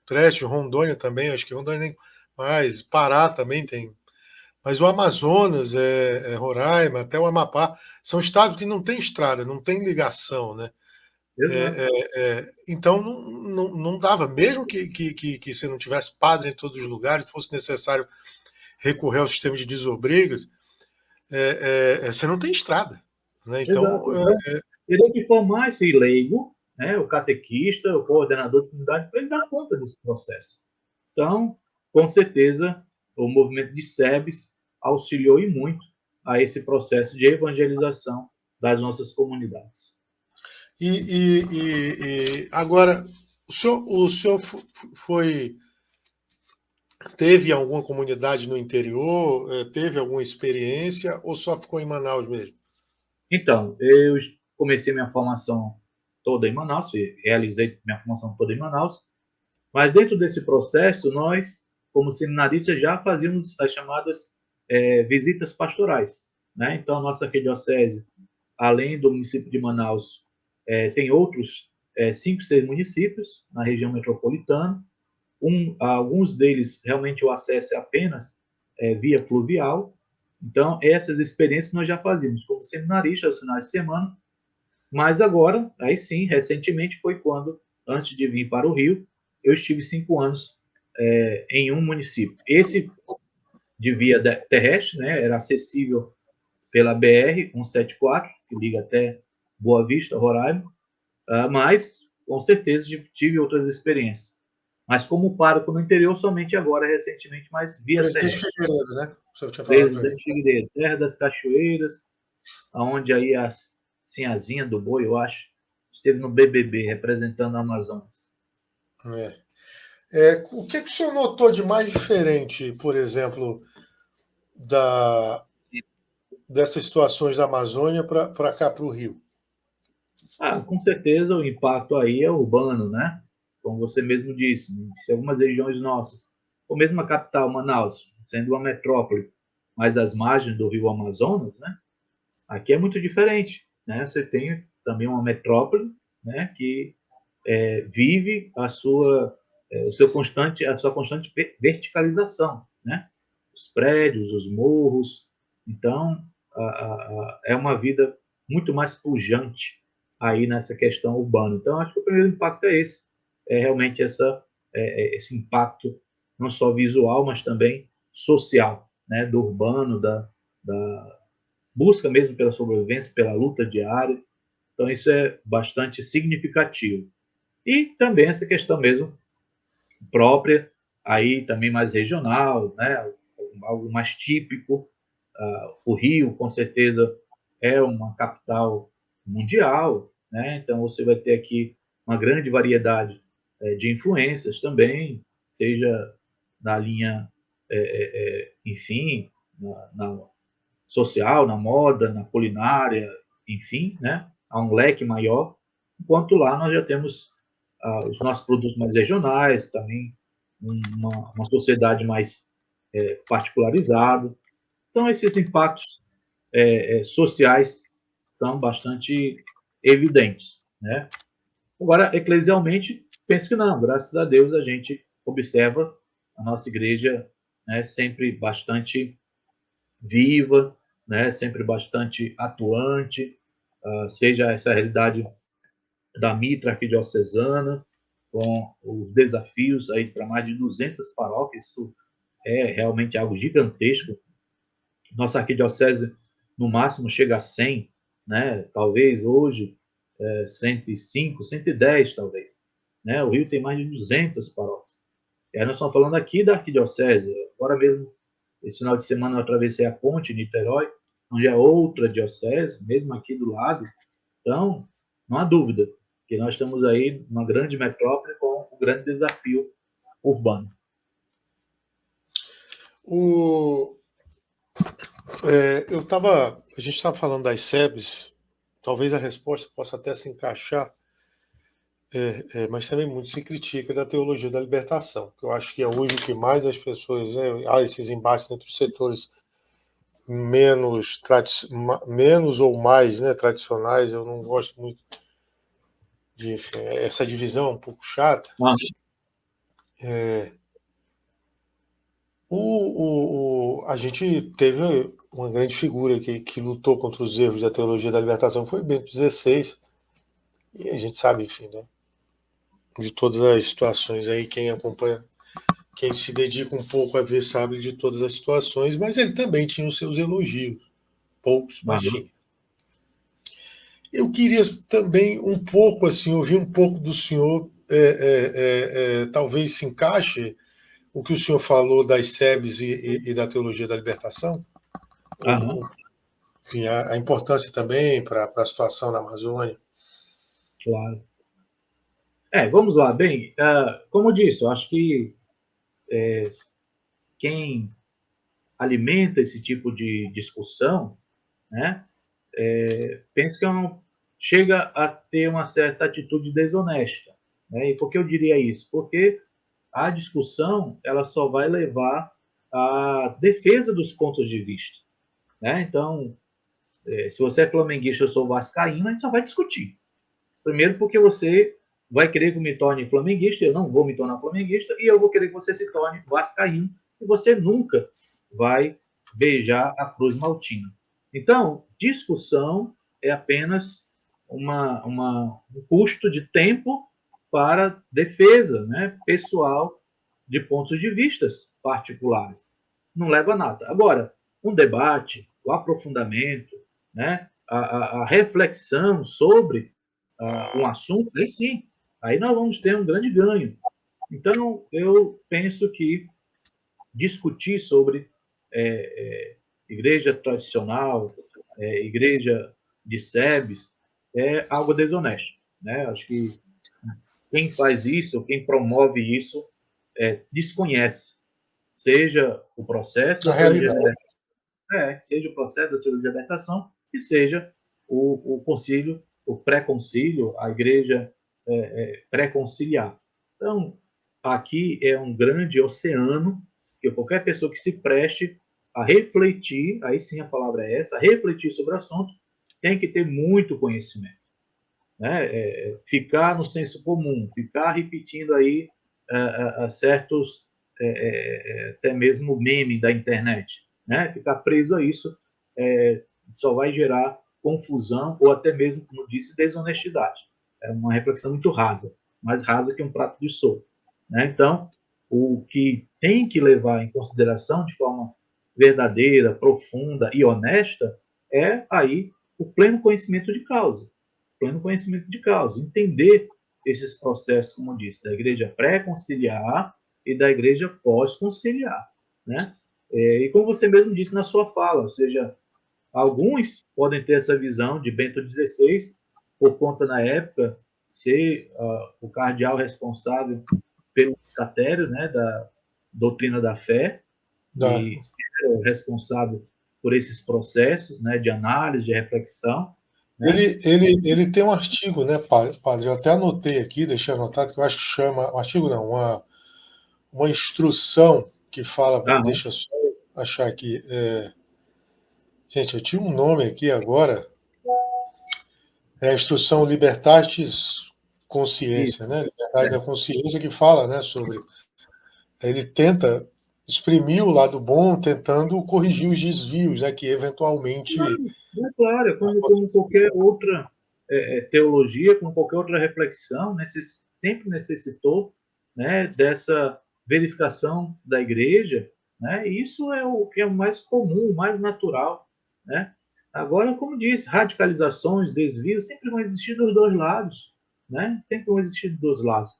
preste, Rondônia também, acho que Rondônia nem mais, Pará também tem. Mas o Amazonas, Roraima, até o Amapá, são estados que não têm estrada, não tem ligação, né? Então não dava, mesmo que você não tivesse padre em todos os lugares, fosse necessário recorrer ao sistema de desobrigas, você não tem estrada. Né? Então, exato. Então, teria que formar esse leigo, né, o catequista, o coordenador de comunidade, para ele dar conta desse processo. Então, com certeza, o movimento de SEBS auxiliou e muito a esse processo de evangelização das nossas comunidades. E agora, o senhor foi teve alguma comunidade no interior, teve alguma experiência ou só ficou em Manaus mesmo? Então, eu comecei minha formação toda em Manaus, realizei minha formação toda em Manaus, mas dentro desse processo, nós, como seminaristas, já fazíamos as chamadas visitas pastorais. Né? Então, a nossa arquidiocese, além do município de Manaus, tem outros 5, 6 municípios na região metropolitana. Alguns deles, realmente, o acesso é apenas via fluvial. Então, essas experiências nós já fazíamos como seminaristas aos finais de semana. Mas agora, aí sim, recentemente foi quando, antes de vir para o Rio, eu estive 5 anos em um município. Esse de via terrestre, né, era acessível pela BR-174, que liga até Boa Vista, Roraima, mas com certeza tive outras experiências. Mas como pároco no interior, somente agora, recentemente, mas via Presidente terrestre. Figueiredo, né? O senhor tinha falado para mim. Presidente Figueiredo, Terra das Cachoeiras, aonde aí a Sinhazinha do Boi, eu acho, esteve no BBB, representando a Amazonas. O que o senhor notou de mais diferente, por exemplo, da, dessas situações da Amazônia para cá, para o Rio? Com certeza o impacto aí é urbano, né? Como você mesmo disse, se algumas regiões nossas, ou mesmo a capital, Manaus, sendo uma metrópole, mas as margens do rio Amazonas, né? Aqui é muito diferente, né? Você tem também uma metrópole, né? Que vive a sua constante verticalização, né? Os prédios, os morros. Então, é uma vida muito mais pujante aí nessa questão urbana. Então, acho que o primeiro impacto é esse, é realmente esse impacto não só visual, mas também social, né? Do urbano, da busca mesmo pela sobrevivência, pela luta diária. Então, isso é bastante significativo. E também essa questão mesmo própria, aí também mais regional, né? Algo mais típico. O Rio, com certeza, é uma capital mundial, né? Então você vai ter aqui uma grande variedade de influências também, seja na linha, enfim, na social, na moda, na culinária, enfim, né? Há um leque maior, enquanto lá nós já temos os nossos produtos mais regionais, também uma sociedade mais particularizada. Então, esses impactos sociais são bastante evidentes, né? Agora, eclesialmente, penso que não. Graças a Deus, a gente observa a nossa igreja, né, sempre bastante viva, né, sempre bastante atuante, seja essa realidade da Mitra Arquidiocesana, com os desafios aí para mais de 200 paróquias, isso é realmente algo gigantesco. Nossa arquidiocese, no máximo, chega a 100, né? Talvez hoje 105, 110, talvez. Né? O Rio tem mais de 200 paróquias. E aí nós estamos falando aqui da arquidiocese. Agora mesmo, esse final de semana, eu atravessei a ponte, Niterói, onde é outra diocese, mesmo aqui do lado. Então, não há dúvida que nós estamos aí numa grande metrópole com um grande desafio urbano. A gente estava falando das SEBs, talvez a resposta possa até se encaixar, mas também muito se critica da teologia da libertação, que eu acho que é hoje o que mais as pessoas, né, há esses embates entre os setores menos ou mais, né, tradicionais. Eu não gosto muito de, enfim, essa divisão é um pouco chata. A gente teve uma grande figura que lutou contra os erros da teologia da libertação, foi Bento XVI, e a gente sabe, enfim, né, de todas as situações aí, quem acompanha, quem se dedica um pouco a ver, sabe de todas as situações, mas ele também tinha os seus elogios, poucos, mas tinha. Eu queria também um pouco, assim, ouvir um pouco do senhor, talvez se encaixe o que o senhor falou das SEBs e da teologia da libertação, enfim, a importância também para a situação na Amazônia. Claro. Vamos lá. Bem, como eu disse, eu acho que quem alimenta esse tipo de discussão, né, penso que chega a ter uma certa atitude desonesta. Né? E por que eu diria isso? Porque a discussão ela só vai levar à defesa dos pontos de vista. Né? Então, se você é flamenguista, eu sou vascaíno, a gente só vai discutir. Primeiro porque você vai querer que eu me torne flamenguista, eu não vou me tornar flamenguista, e eu vou querer que você se torne vascaíno, e você nunca vai beijar a cruz maltina. Então, discussão é apenas um custo de tempo para defesa, né, pessoal de pontos de vistas particulares. Não leva a nada. Agora, um debate, o aprofundamento, né, a reflexão sobre um assunto, aí sim, aí nós vamos ter um grande ganho. Então, eu penso que discutir sobre igreja tradicional, igreja de SEBs, é algo desonesto. Né? Acho que quem faz isso, quem promove isso, desconhece, seja o processo Na da teologia de realidade. libertação, seja o processo da teologia de libertação, e seja o concílio, o pré-concílio, a igreja pré-conciliar. Então, aqui é um grande oceano que qualquer pessoa que se preste a refletir, aí sim a palavra é essa, a refletir sobre o assunto, tem que ter muito conhecimento. Né? Ficar no senso comum, ficar repetindo aí certos, até mesmo meme da internet, né? Ficar preso a isso só vai gerar confusão ou até mesmo, como disse, desonestidade. É uma reflexão muito rasa, mais rasa que um prato de sopa. Né? Então, o que tem que levar em consideração de forma verdadeira, profunda e honesta é aí o pleno conhecimento de causa. Pleno conhecimento de causa, entender esses processos, como eu disse, da igreja pré-conciliar e da igreja pós-conciliar. Né? E como você mesmo disse na sua fala, ou seja, alguns podem ter essa visão de Bento XVI, por conta, na época, ser o cardeal responsável pelo catério, né, da doutrina da fé, Da, e responsável por esses processos, né, de análise, de reflexão. Né? ele tem um artigo, né, padre? Eu até anotei aqui, deixei anotado, que eu acho que chama. Um artigo não, uma instrução que fala. Aham. Deixa eu só achar aqui. Gente, eu tinha um nome aqui agora. É a instrução Libertatis Consciência, Isso. né? Liberdade da consciência, que fala, né, sobre. Ele tenta exprimir o lado bom, tentando corrigir os desvios, né, que eventualmente. Claro, como qualquer outra teologia, como qualquer outra reflexão, sempre necessitou, né, dessa verificação da igreja, né? E isso é o que é o mais comum, o mais natural, né? Agora, como disse, radicalizações, desvios sempre vão existir dos dois lados, né? Sempre vão existir dos dois lados.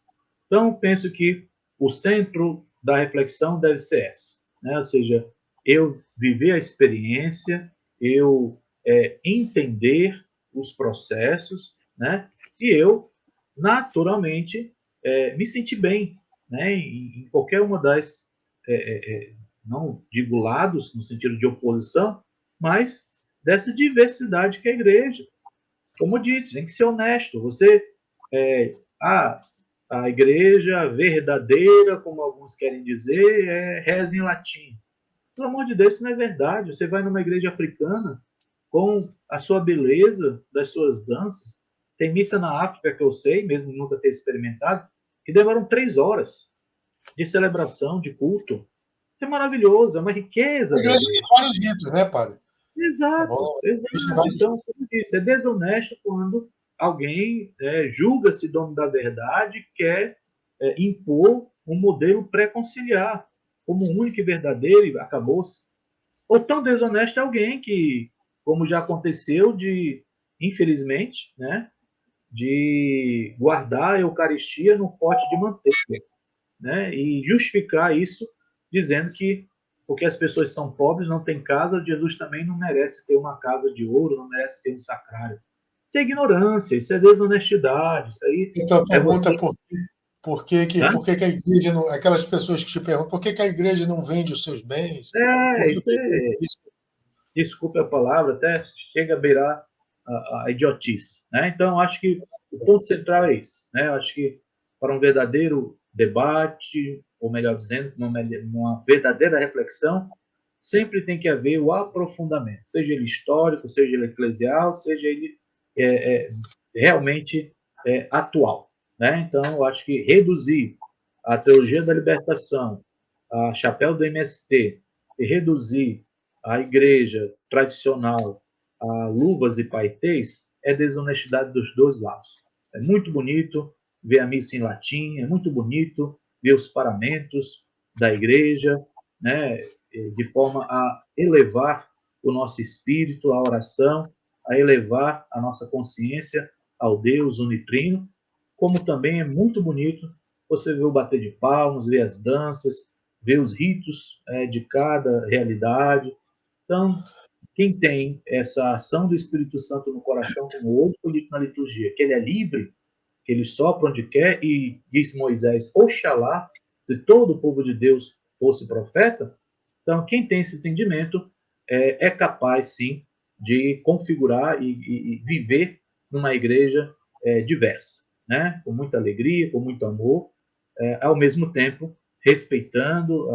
Então, penso que o centro da reflexão deve ser essa, né? Ou seja, eu viver a experiência, eu entender os processos, né? E eu, naturalmente, me sentir bem, né? Em qualquer uma das, não digo lados, no sentido de oposição, mas dessa diversidade que é a igreja. Como eu disse, tem que ser honesto. Você, a igreja verdadeira, como alguns querem dizer, reza em latim. Pelo amor de Deus, isso não é verdade. Você vai numa igreja africana com a sua beleza, das suas danças. Tem missa na África que eu sei, mesmo nunca ter experimentado, que demoram 3 horas de celebração, de culto. Isso é maravilhoso, é uma riqueza A da igreja igreja. tem vários ritos, né, padre? É Exato, bom. Existem exato. vários. Então, como eu disse, é desonesto quando alguém julga-se dono da verdade e quer impor um modelo pré-conciliar como único e verdadeiro e acabou-se. Ou tão desonesto é alguém que, como já aconteceu, infelizmente, né, de guardar a Eucaristia no pote de manteiga, né, e justificar isso dizendo que porque as pessoas são pobres, não têm casa, Jesus também não merece ter uma casa de ouro, não merece ter um sacrário. Isso é ignorância, isso é desonestidade, isso aí Então, a é pergunta você. é por que a igreja não. Aquelas pessoas que te perguntam por que a igreja não vende os seus bens? Por que Isso é, desculpe a palavra, até chega a beirar a idiotice. Né? Então, acho que o ponto central é isso. Né? Acho que para um verdadeiro debate, ou melhor dizendo, uma verdadeira reflexão, sempre tem que haver o aprofundamento, seja ele histórico, seja ele eclesial, seja ele realmente atual. Né? Então, eu acho que reduzir a teologia da libertação, a chapéu do MST, e reduzir a igreja tradicional a luvas e paetês, é desonestidade dos dois lados. É muito bonito ver a missa em latim, é muito bonito ver os paramentos da igreja, né, de forma a elevar o nosso espírito, a oração, a elevar a nossa consciência ao Deus unitrino, como também é muito bonito você ver o bater de palmas, ver as danças, ver os ritos de cada realidade. Então, quem tem essa ação do Espírito Santo no coração, como o outro foi dito na liturgia, que ele é livre, que ele sopra onde quer, e diz Moisés, oxalá, se todo o povo de Deus fosse profeta, então quem tem esse entendimento é capaz, sim, de configurar e viver numa igreja diversa, né? Com muita alegria, com muito amor, ao mesmo tempo respeitando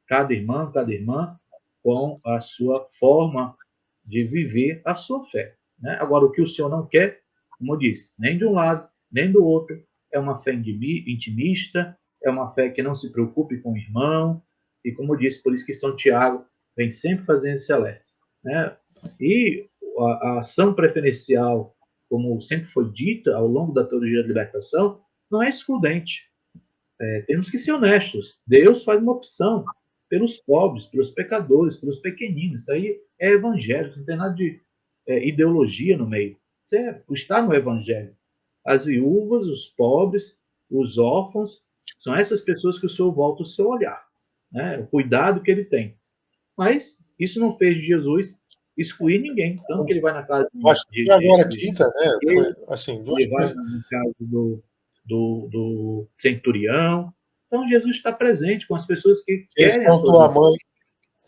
cada irmã, com a sua forma de viver a sua fé. Né? Agora, o que o Senhor não quer, como eu disse, nem de um lado, nem do outro, é uma fé intimista, é uma fé que não se preocupe com o irmão, e como eu disse, por isso que São Tiago vem sempre fazendo esse alerta. Né? E a ação preferencial, como sempre foi dita ao longo da teologia da libertação, não é excludente. Temos que ser honestos. Deus faz uma opção pelos pobres, pelos pecadores, pelos pequeninos. Isso aí é evangelho, não tem nada de ideologia no meio. Isso está no evangelho. As viúvas, os pobres, os órfãos, são essas pessoas que o Senhor volta o seu olhar. Né? O cuidado que ele tem. Mas isso não fez de Jesus excluir ninguém. Tanto que ele vai na casa Acho que agora quinta, né? Foi assim, duas ele vai coisas. no caso do centurião. Então, Jesus está presente com as pessoas que Quem querem a são sua tua vida. mãe?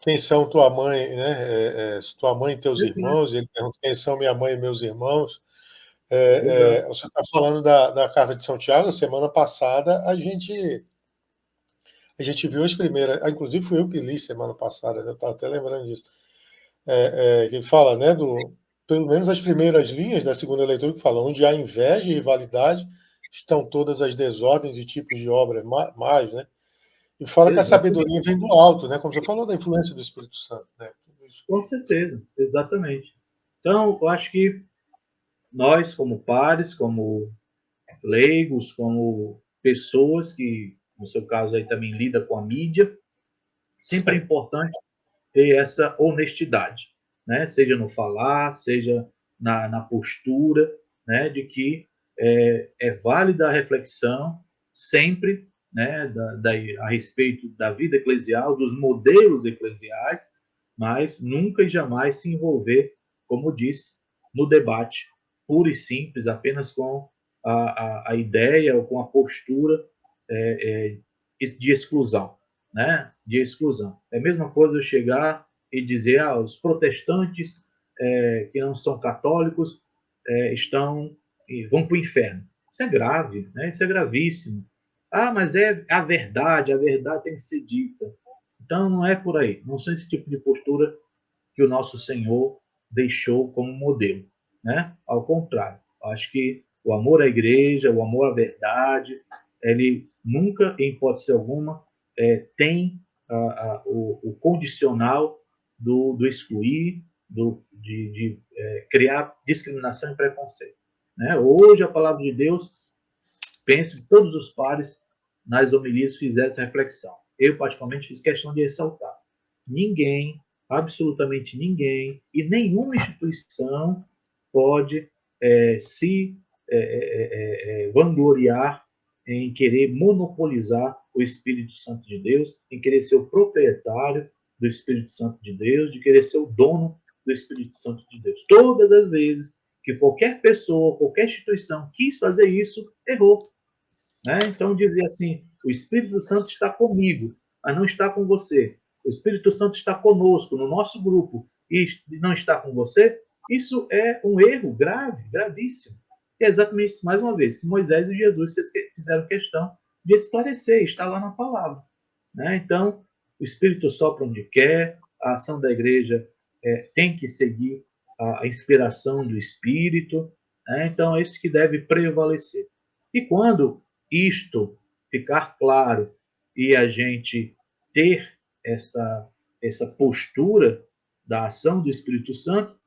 Quem são tua mãe, né? Tua mãe e teus Exato, irmãos. Ele pergunta quem são minha mãe e meus irmãos. exato. Você está falando da carta de São Tiago. Semana passada a gente viu as primeiras. Inclusive fui eu que li semana passada. Né? Eu estava até lembrando disso. Que ele fala, né? Pelo menos as primeiras linhas da segunda leitura que fala: onde há inveja e rivalidade estão todas as desordens e tipos de obras mais, né? E fala que a Exatamente. sabedoria vem do alto, né? Como você falou da influência do Espírito Santo, né? Tudo isso Com certeza, exatamente. Então, eu acho que nós, como pares, como leigos, como pessoas que, no seu caso aí também lida com a mídia, sempre é importante ter essa honestidade, né? Seja no falar, seja na postura, né? De que é válida a reflexão sempre, né? A respeito da vida eclesial, dos modelos eclesiais, mas nunca e jamais se envolver, como disse, no debate puro e simples, apenas com a ideia ou com a postura de exclusão, né? De exclusão. É a mesma coisa eu chegar e dizer, os protestantes que não são católicos vão para o inferno. Isso é grave, né? Isso é gravíssimo. Mas é a verdade tem que ser dita. Então não é por aí. Não são esse tipo de postura que o nosso Senhor deixou como modelo, né? Ao contrário, acho que o amor à igreja, o amor à verdade, ele nunca, em hipótese alguma, tem o condicional do excluir, de criar discriminação e preconceito. Né? Hoje, a palavra de Deus, penso que todos os pares nas homilias fizeram essa reflexão. Eu, particularmente, fiz questão de ressaltar. Ninguém, absolutamente ninguém, e nenhuma instituição pode se vangloriar em querer monopolizar o Espírito Santo de Deus, em querer ser o proprietário do Espírito Santo de Deus, de querer ser o dono do Espírito Santo de Deus. Todas as vezes que qualquer pessoa, qualquer instituição quis fazer isso, errou. Né? Então, dizer assim, o Espírito Santo está comigo, mas não está com você. O Espírito Santo está conosco, no nosso grupo, e não está com você, isso é um erro grave, gravíssimo. E é exatamente isso, mais uma vez, que Moisés e Jesus fizeram questão de esclarecer, está lá na palavra. Né? Então, o Espírito sopra onde quer, a ação da igreja tem que seguir a inspiração do Espírito, né? Então é isso que deve prevalecer. E quando isto ficar claro e a gente ter essa postura da ação do Espírito Santo,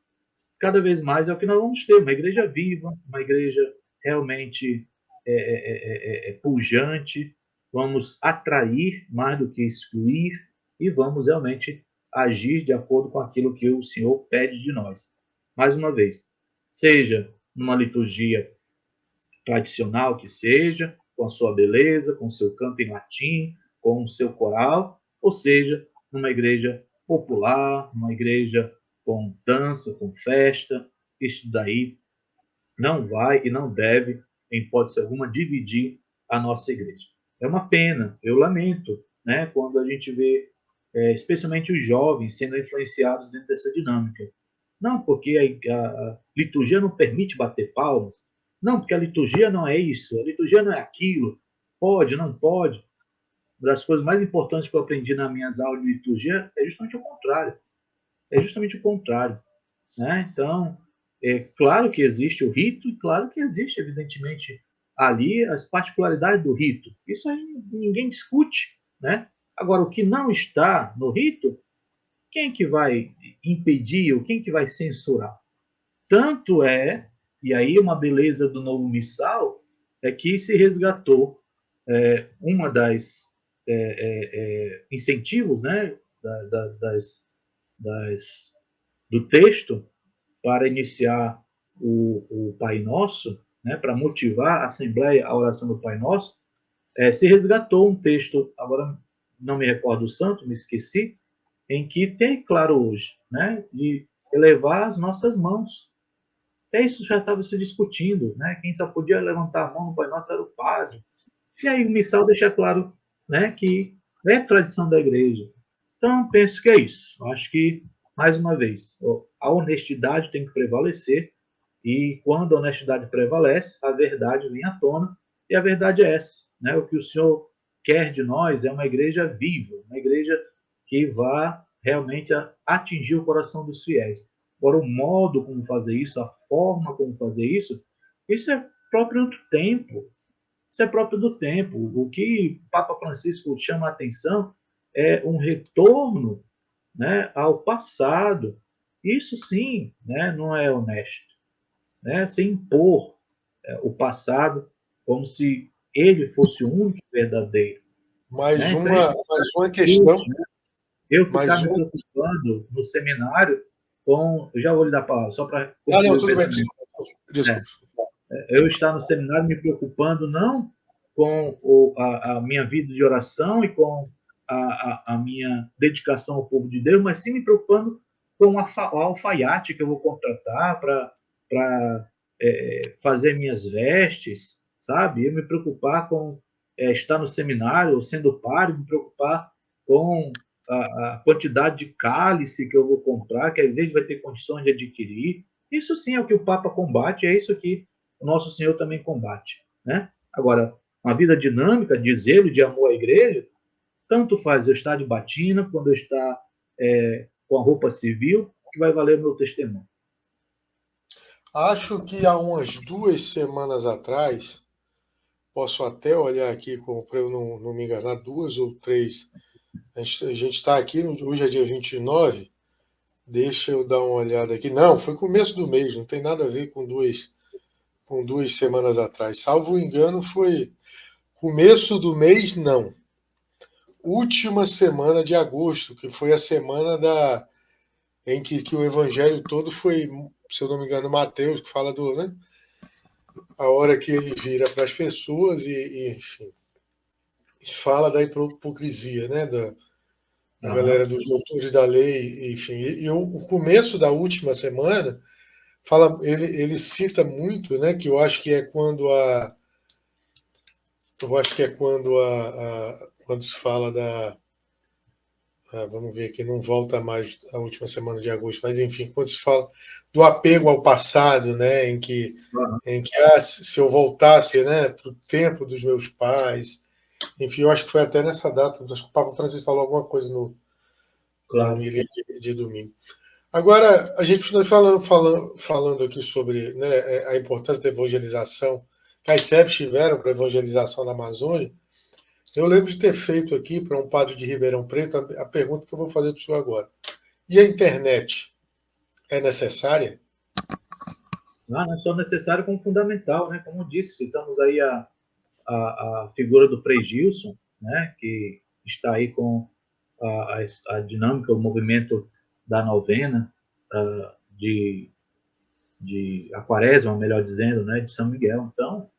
cada vez mais é o que nós vamos ter, uma igreja viva, uma igreja realmente pujante, vamos atrair mais do que excluir e vamos realmente agir de acordo com aquilo que o Senhor pede de nós. Mais uma vez, seja numa liturgia tradicional que seja, com a sua beleza, com o seu canto em latim, com o seu coral, ou seja, numa igreja popular, numa igreja com dança, com festa. Isso daí não vai e não deve, em hipótese alguma, dividir a nossa igreja. É uma pena, eu lamento, né, quando a gente vê, especialmente os jovens, sendo influenciados dentro dessa dinâmica. Não porque a liturgia não permite bater palmas, não porque a liturgia não é isso, a liturgia não é aquilo, pode, não pode. Uma das coisas mais importantes que eu aprendi nas minhas aulas de liturgia é justamente o contrário. É justamente o contrário. Né? Então, é claro que existe o rito e claro que existe, evidentemente, ali as particularidades do rito. Isso aí ninguém discute. Né? Agora, o que não está no rito, quem que vai impedir ou quem que vai censurar? Tanto é, e aí uma beleza do novo missal, é que se resgatou uma das incentivos, né, das, do texto para iniciar o Pai Nosso, né, para motivar a Assembleia à oração do Pai Nosso, se resgatou um texto, agora não me recordo o santo, me esqueci, em que tem claro hoje, né, de elevar as nossas mãos. Isso já estava se discutindo, né? Quem só podia levantar a mão no Pai Nosso era o padre. E aí o missal deixa claro, né, que é tradição da igreja. Então, penso que é isso. Acho que, mais uma vez, a honestidade tem que prevalecer e quando a honestidade prevalece, a verdade vem à tona e a verdade é essa. Né? O que o Senhor quer de nós é uma igreja viva, uma igreja que vá realmente atingir o coração dos fiéis. Agora, o modo como fazer isso, a forma como fazer isso é próprio do tempo. Isso é próprio do tempo. O que o Papa Francisco chama a atenção é um retorno, né, ao passado. Isso sim, né, não é honesto. Né? Sem impor o passado como se ele fosse o único verdadeiro. Mais Né? Então, uma questão. né? Eu ficar me Um... preocupando no seminário com. Eu já vou lhe dar a palavra, só para concluir não, o pensamento. Desculpa. Eu estar no seminário me preocupando não com a minha vida de oração e com a minha dedicação ao povo de Deus, mas sim me preocupando com o alfaiate que eu vou contratar para fazer minhas vestes, sabe? Eu me preocupar com estar no seminário, sendo padre, me preocupar com a quantidade de cálice que eu vou comprar, que a igreja vai ter condições de adquirir. Isso sim é o que o Papa combate, é isso que o nosso Senhor também combate. Né? Agora, uma vida dinâmica, de zelo, de amor à igreja, tanto faz eu estar de batina, quando eu estar com a roupa civil, que vai valer o meu testemunho. Acho que há umas 2 semanas atrás, posso até olhar aqui para eu não me enganar, 2 ou 3. A gente está aqui, hoje é dia 29, deixa eu dar uma olhada aqui. Não, foi começo do mês, não tem nada a ver com 2 semanas atrás. Salvo engano, foi começo do mês, não. Última semana de agosto, que foi a semana em que o evangelho todo foi, se eu não me engano, Mateus, que fala do, né? A hora que ele vira para as pessoas enfim, fala da hipocrisia, né? Da galera dos doutores da lei, enfim. E o começo da última semana, ele cita muito, né? Que eu acho que é quando quando se fala vamos ver aqui, não volta mais a última semana de agosto, mas enfim, quando se fala do apego ao passado, né, em que se eu voltasse, né, para o tempo dos meus pais, enfim, eu acho que foi até nessa data, acho que o Papa Francisco falou alguma coisa na homilia de domingo. Agora, a gente foi falando aqui sobre, né, a importância da evangelização, que as SEBs tiveram para a evangelização na Amazônia. Eu lembro de ter feito aqui para um padre de Ribeirão Preto a pergunta que eu vou fazer para o senhor agora. E a internet é necessária? Não é só necessário como fundamental, né? Como eu disse, citamos aí a figura do Frei Gilson, né? Que está aí com a dinâmica, o movimento da novena, de a quaresma, melhor dizendo, né? De São Miguel. Então,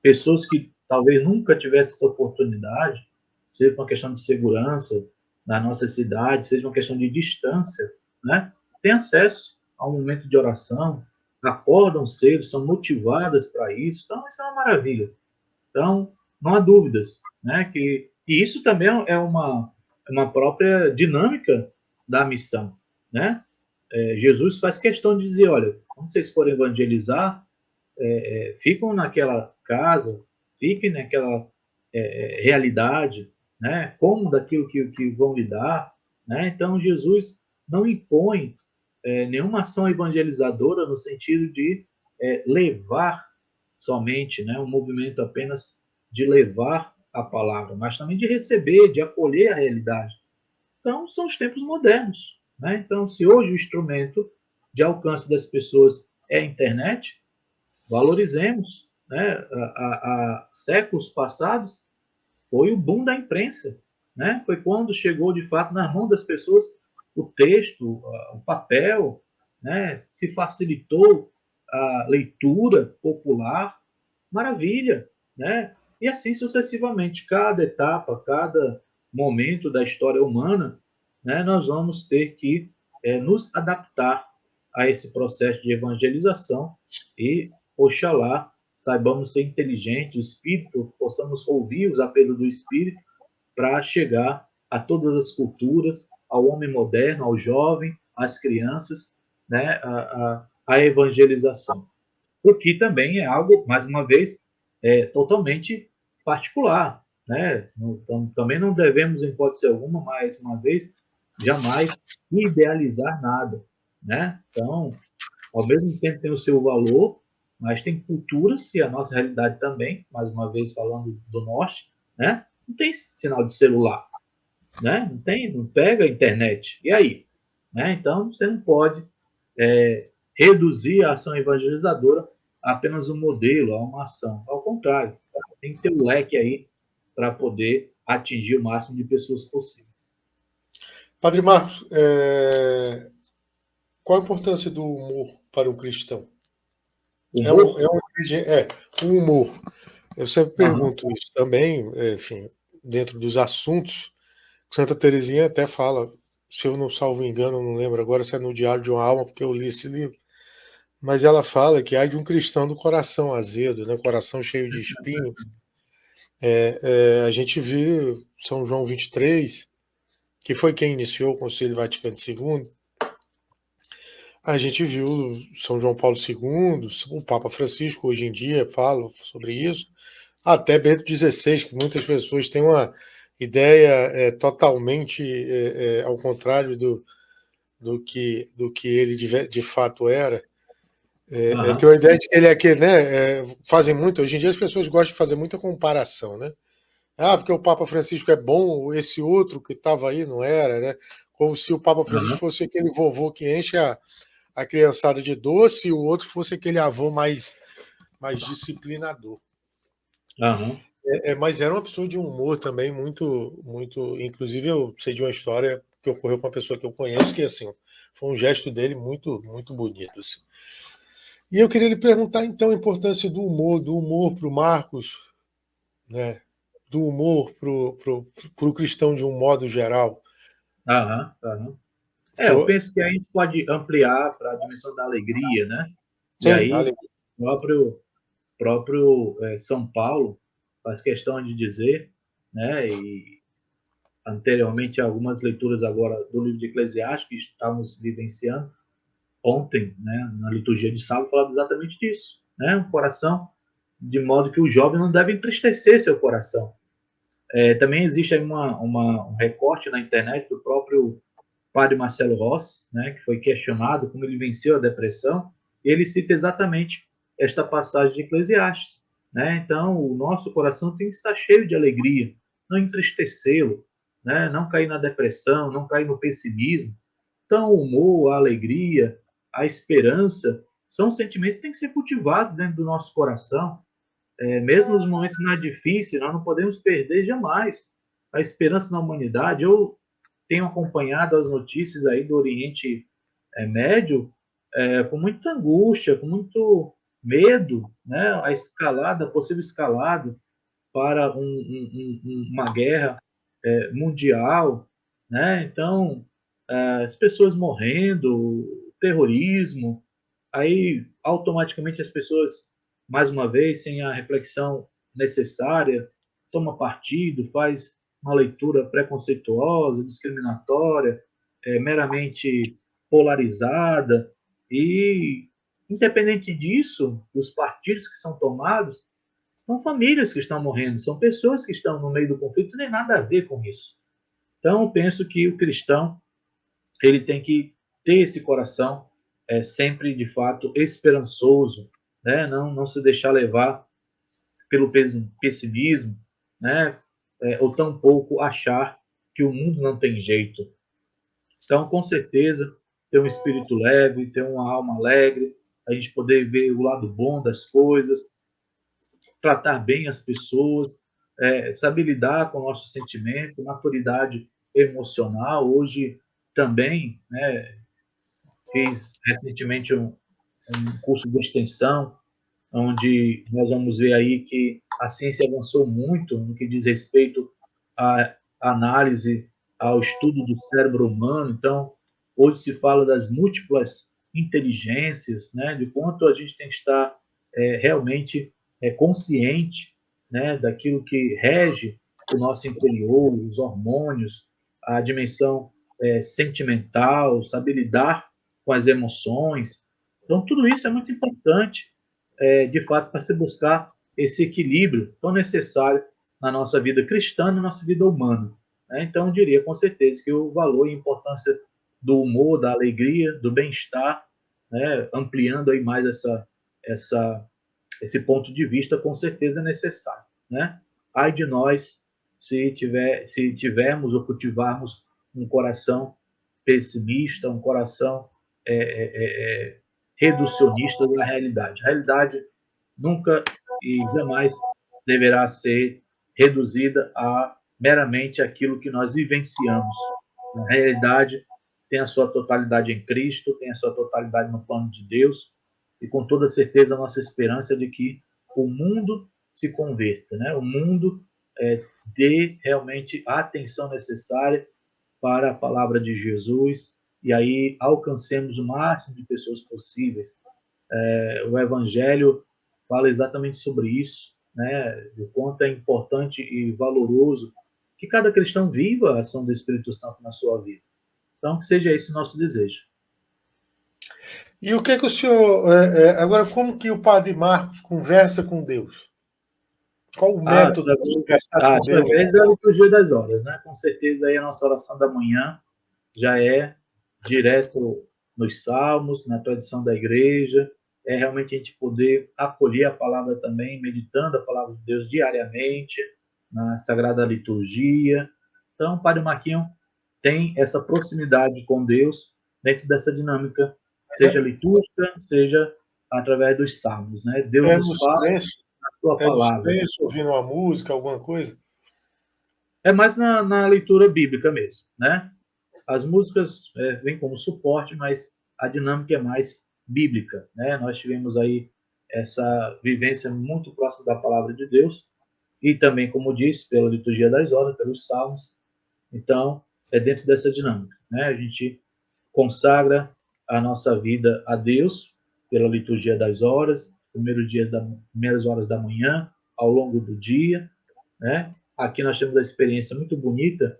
pessoas que talvez nunca tivessem essa oportunidade, seja uma questão de segurança na nossa cidade, seja uma questão de distância, né? Tem acesso a um momento de oração, acordam cedo, são motivadas para isso. Então, isso é uma maravilha. Então, não há dúvidas, né? E isso também é uma própria dinâmica da missão, né? Jesus faz questão de dizer, olha, quando vocês forem evangelizar, ficam naquela casa, fiquem naquela realidade, né? Como daquilo que vão lhe dar, né? Então, Jesus não impõe nenhuma ação evangelizadora no sentido de levar somente, né? Um movimento apenas de levar a palavra, mas também de receber, de acolher a realidade. Então, são os tempos modernos, né? Então, se hoje o instrumento de alcance das pessoas é a internet, valorizemos, né? Há séculos passados foi o boom da imprensa, né? Foi quando chegou de fato na mão das pessoas o texto, o papel, né? Se facilitou a leitura popular, maravilha, né? E assim sucessivamente, cada etapa, cada momento da história humana, né? Nós vamos ter que nos adaptar a esse processo de evangelização e, oxalá, saibamos ser inteligentes, o Espírito, possamos ouvir os apelos do Espírito para chegar a todas as culturas, ao homem moderno, ao jovem, às crianças, né, a evangelização. O que também é algo, mais uma vez, totalmente particular. Né? Então, também não devemos, em hipótese alguma, mais uma vez, jamais idealizar nada. Né? Então, ao mesmo tempo tem o seu valor, mas tem culturas, e a nossa realidade também, mais uma vez falando do norte, né? Não tem sinal de celular, né? Não tem, não pega a internet. E aí? Né? Então, você não pode reduzir a ação evangelizadora a apenas um modelo, a uma ação. Ao contrário, tem que ter um leque aí para poder atingir o máximo de pessoas possíveis. Padre Marcos, qual a importância do humor para o cristão? Humor? O humor. Eu sempre Aham. pergunto isso também, enfim, dentro dos assuntos. Santa Teresinha até fala, se eu não salvo engano, não lembro agora se é no Diário de uma Alma, porque eu li esse livro, mas ela fala que há de um cristão do coração azedo, né, coração cheio de espinho. A gente viu São João 23, que foi quem iniciou o Concílio Vaticano II. A gente viu São João Paulo II, o Papa Francisco hoje em dia fala sobre isso, até Bento XVI, que muitas pessoas têm uma ideia totalmente ao contrário do que ele de fato era. Tem Aham. uma ideia de que ele é aquele, né? Fazem muito, hoje em dia as pessoas gostam de fazer muita comparação, né? Ah, porque o Papa Francisco é bom, esse outro que estava aí não era, né? Como se o Papa Francisco Aham. fosse aquele vovô que enche a criançada de doce e o outro fosse aquele avô mais disciplinador. Aham. Mas era uma pessoa de um humor também muito, muito. Inclusive, eu sei de uma história que ocorreu com uma pessoa que eu conheço, que assim, foi um gesto dele muito, muito bonito. Assim. E eu queria lhe perguntar então a importância do humor para o Marcos, né? Do humor para o cristão de um modo geral. Aham. Aham. Eu Senhor, penso que a gente pode ampliar para a dimensão da alegria, né? E sim, aí, o próprio São Paulo faz questão de dizer, né? E anteriormente algumas leituras agora do livro de Eclesiastes que estávamos vivenciando ontem, né? Na liturgia de sábado falava exatamente disso, né? Um coração de modo que o jovem não deve entristecer seu coração. Também existe aí um recorte na internet do próprio padre Marcelo Rossi, né, que foi questionado como ele venceu a depressão, e ele cita exatamente esta passagem de Eclesiastes. Né? Então, o nosso coração tem que estar cheio de alegria, não entristecê-lo, né? Não cair na depressão, não cair no pessimismo. Então, o humor, a alegria, a esperança são sentimentos que têm que ser cultivados dentro do nosso coração. Mesmo nos momentos mais difíceis, nós não podemos perder jamais a esperança na humanidade. Eu tenho acompanhado as notícias aí do Oriente Médio com muita angústia, com muito medo, né? A possível escalada para uma guerra mundial, né? Então, as pessoas morrendo, terrorismo, aí automaticamente as pessoas, mais uma vez, sem a reflexão necessária, toma partido, faz uma leitura preconceituosa, discriminatória, meramente polarizada, e independente disso, dos partidos que são tomados, são famílias que estão morrendo, são pessoas que estão no meio do conflito, não tem nada a ver com isso. Então, eu penso que o cristão ele tem que ter esse coração sempre, de fato, esperançoso, né? Não se deixar levar pelo pessimismo, né? Ou tampouco achar que o mundo não tem jeito. Então, com certeza, ter um espírito leve, ter uma alma alegre, a gente poder ver o lado bom das coisas, tratar bem as pessoas, saber lidar com o nosso sentimento, maturidade emocional. Hoje também, né, fiz recentemente um curso de extensão, onde nós vamos ver aí que a ciência avançou muito no que diz respeito à análise, ao estudo do cérebro humano. Então, hoje se fala das múltiplas inteligências, né, de quanto a gente tem que estar realmente consciente, né, daquilo que rege o nosso interior, os hormônios, a dimensão sentimental, saber lidar com as emoções. Então, tudo isso é muito importante, de fato, para se buscar esse equilíbrio tão necessário na nossa vida cristã, na nossa vida humana. Né? Então, eu diria com certeza que o valor e a importância do humor, da alegria, do bem-estar, né, ampliando aí mais esse ponto de vista, com certeza é necessário. Né? Ai de nós se tivermos ou cultivarmos um coração pessimista, um coração reducionista da realidade. A realidade nunca e jamais deverá ser reduzida a meramente aquilo que nós vivenciamos. A realidade tem a sua totalidade em Cristo, tem a sua totalidade no plano de Deus, e com toda certeza a nossa esperança é de que o mundo se converta, né? O mundo dê realmente a atenção necessária para a palavra de Jesus, e aí alcancemos o máximo de pessoas possíveis. O Evangelho fala exatamente sobre isso, né? Do quanto é importante e valoroso que cada cristão viva a ação do Espírito Santo na sua vida. Então, que seja esse o nosso desejo. E o que o senhor... agora, como que o Padre Marcos conversa com Deus? Qual o método de conversar com Deus? Através da liturgia das horas, né? Com certeza aí a nossa oração da manhã já é direto nos salmos, na tradição da igreja, é realmente a gente poder acolher a palavra também, meditando a palavra de Deus diariamente, na Sagrada Liturgia. Então, o Padre Marquinho tem essa proximidade com Deus dentro dessa dinâmica, seja litúrgica, seja através dos salmos. Né? Deus nos fala na sua palavra. Silêncio, ouvindo uma música, alguma coisa? É mais na leitura bíblica mesmo, né? As músicas vêm como suporte, mas a dinâmica é mais bíblica, né? Nós tivemos aí essa vivência muito próxima da palavra de Deus e também, como disse, pela liturgia das horas, pelos salmos. Então, é dentro dessa dinâmica, né? A gente consagra a nossa vida a Deus pela liturgia das horas, primeiras horas da manhã, ao longo do dia, né? Aqui nós temos a experiência muito bonita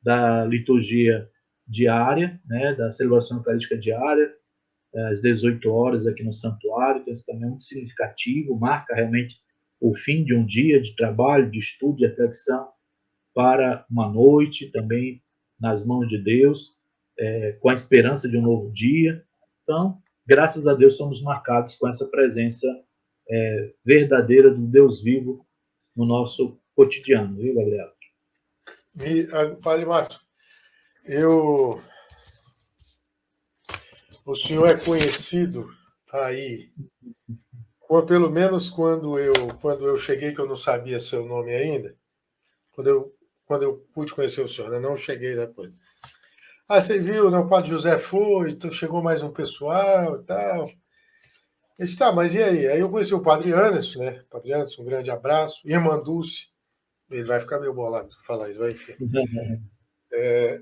da liturgia diária, né, da celebração eucarística diária, às 18 horas aqui no santuário, que isso também é muito significativo, marca realmente o fim de um dia de trabalho, de estudo, de reflexão, para uma noite também nas mãos de Deus, com a esperança de um novo dia. Então, graças a Deus, somos marcados com essa presença verdadeira do Deus vivo no nosso cotidiano, viu, Gabriel? Padre Marcos, o senhor é conhecido Aí, pelo menos quando eu cheguei, que eu não sabia seu nome ainda, quando eu, quando eu pude conhecer o senhor, né? Não cheguei depois. Ah, você viu, né? O Padre José foi, então chegou mais um pessoal e tal. Eu disse, tá, mas e aí? Aí eu conheci o Padre Anderson, né? Padre Anderson, um grande abraço. Irmã Dulce, ele vai ficar meio bolado de falar isso, vai, enfim.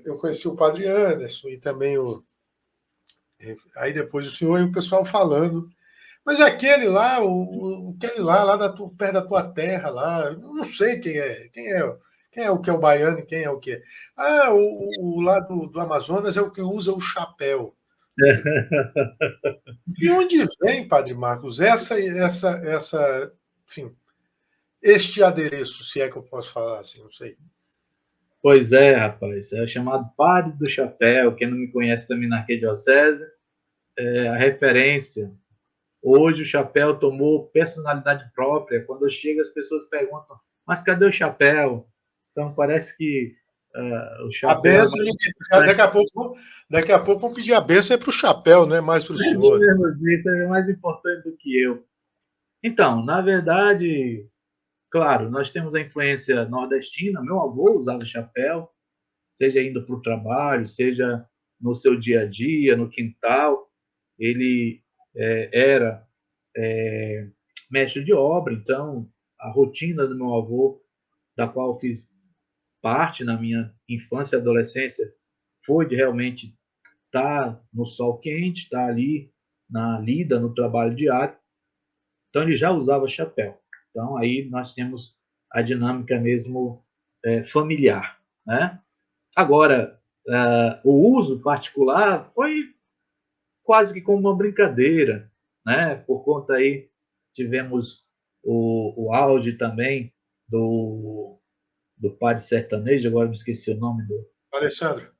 Eu conheci o Padre Anderson e também o. Aí depois o senhor e o pessoal falando. Mas aquele lá, aquele lá perto da tua terra, lá, eu não sei quem é. Quem é o que é o baiano e quem é o que é? Ah, o lá do Amazonas é o que usa o chapéu. De onde vem, Padre Marcos, enfim, este adereço, se é que eu posso falar assim, não sei. Pois é, rapaz, é o chamado Padre do Chapéu. Quem não me conhece também na arquidiocese, é a referência. Hoje o chapéu tomou personalidade própria. Quando eu chego, as pessoas perguntam, mas cadê o chapéu? Então parece que o A chapéu é benção, mais daqui a pouco vão pedir a benção é para o chapéu, não é mais para o senhor. Né? isso é mais importante do que eu. Então, na verdade, claro, nós temos a influência nordestina. Meu avô usava chapéu, seja indo para o trabalho, seja no seu dia a dia, no quintal. Ele era mestre de obra, então a rotina do meu avô, da qual eu fiz parte na minha infância e adolescência, foi de realmente estar no sol quente, estar ali na lida, no trabalho diário. Então ele já usava chapéu. Então aí nós temos a dinâmica mesmo familiar, né? Agora, o uso particular foi quase que como uma brincadeira, né? Por conta aí tivemos o auge também do padre sertanejo, agora me esqueci o nome do Alessandro,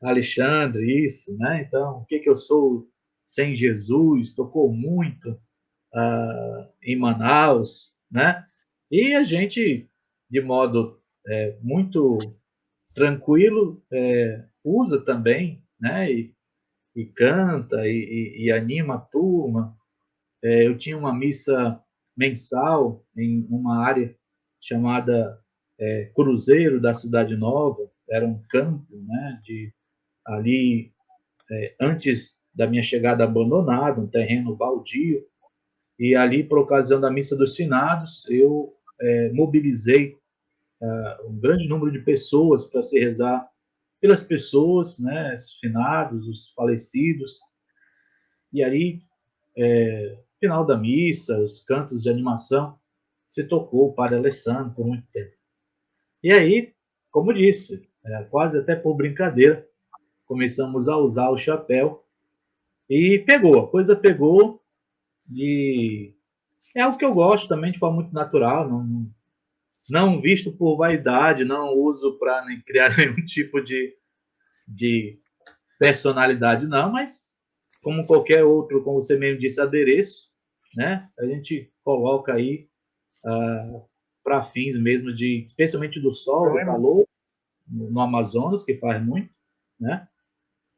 Alexandre, isso, né? Então, o que que eu sou sem Jesus? Tocou muito em Manaus, né? E a gente, de modo muito tranquilo, usa também, né? E canta e anima a turma. Eu tinha uma missa mensal em uma área chamada Cruzeiro da Cidade Nova, era um campo, né, ali antes da minha chegada abandonado, um terreno baldio, e ali, por ocasião da missa dos finados, eu mobilizei um grande número de pessoas para se rezar pelas pessoas, né, os finados, os falecidos, e ali final da missa, os cantos de animação, se tocou o Padre Alessandro por muito tempo. E aí, como disse, quase até por brincadeira, começamos a usar o chapéu e pegou, a coisa pegou de... É algo que eu gosto também de forma muito natural, não visto por vaidade, não uso para criar nenhum tipo de personalidade, não, mas como qualquer outro, como você mesmo disse, adereço, né? A gente coloca aí para fins mesmo de, especialmente do sol, não do é? calor, no Amazonas, que faz muito, né?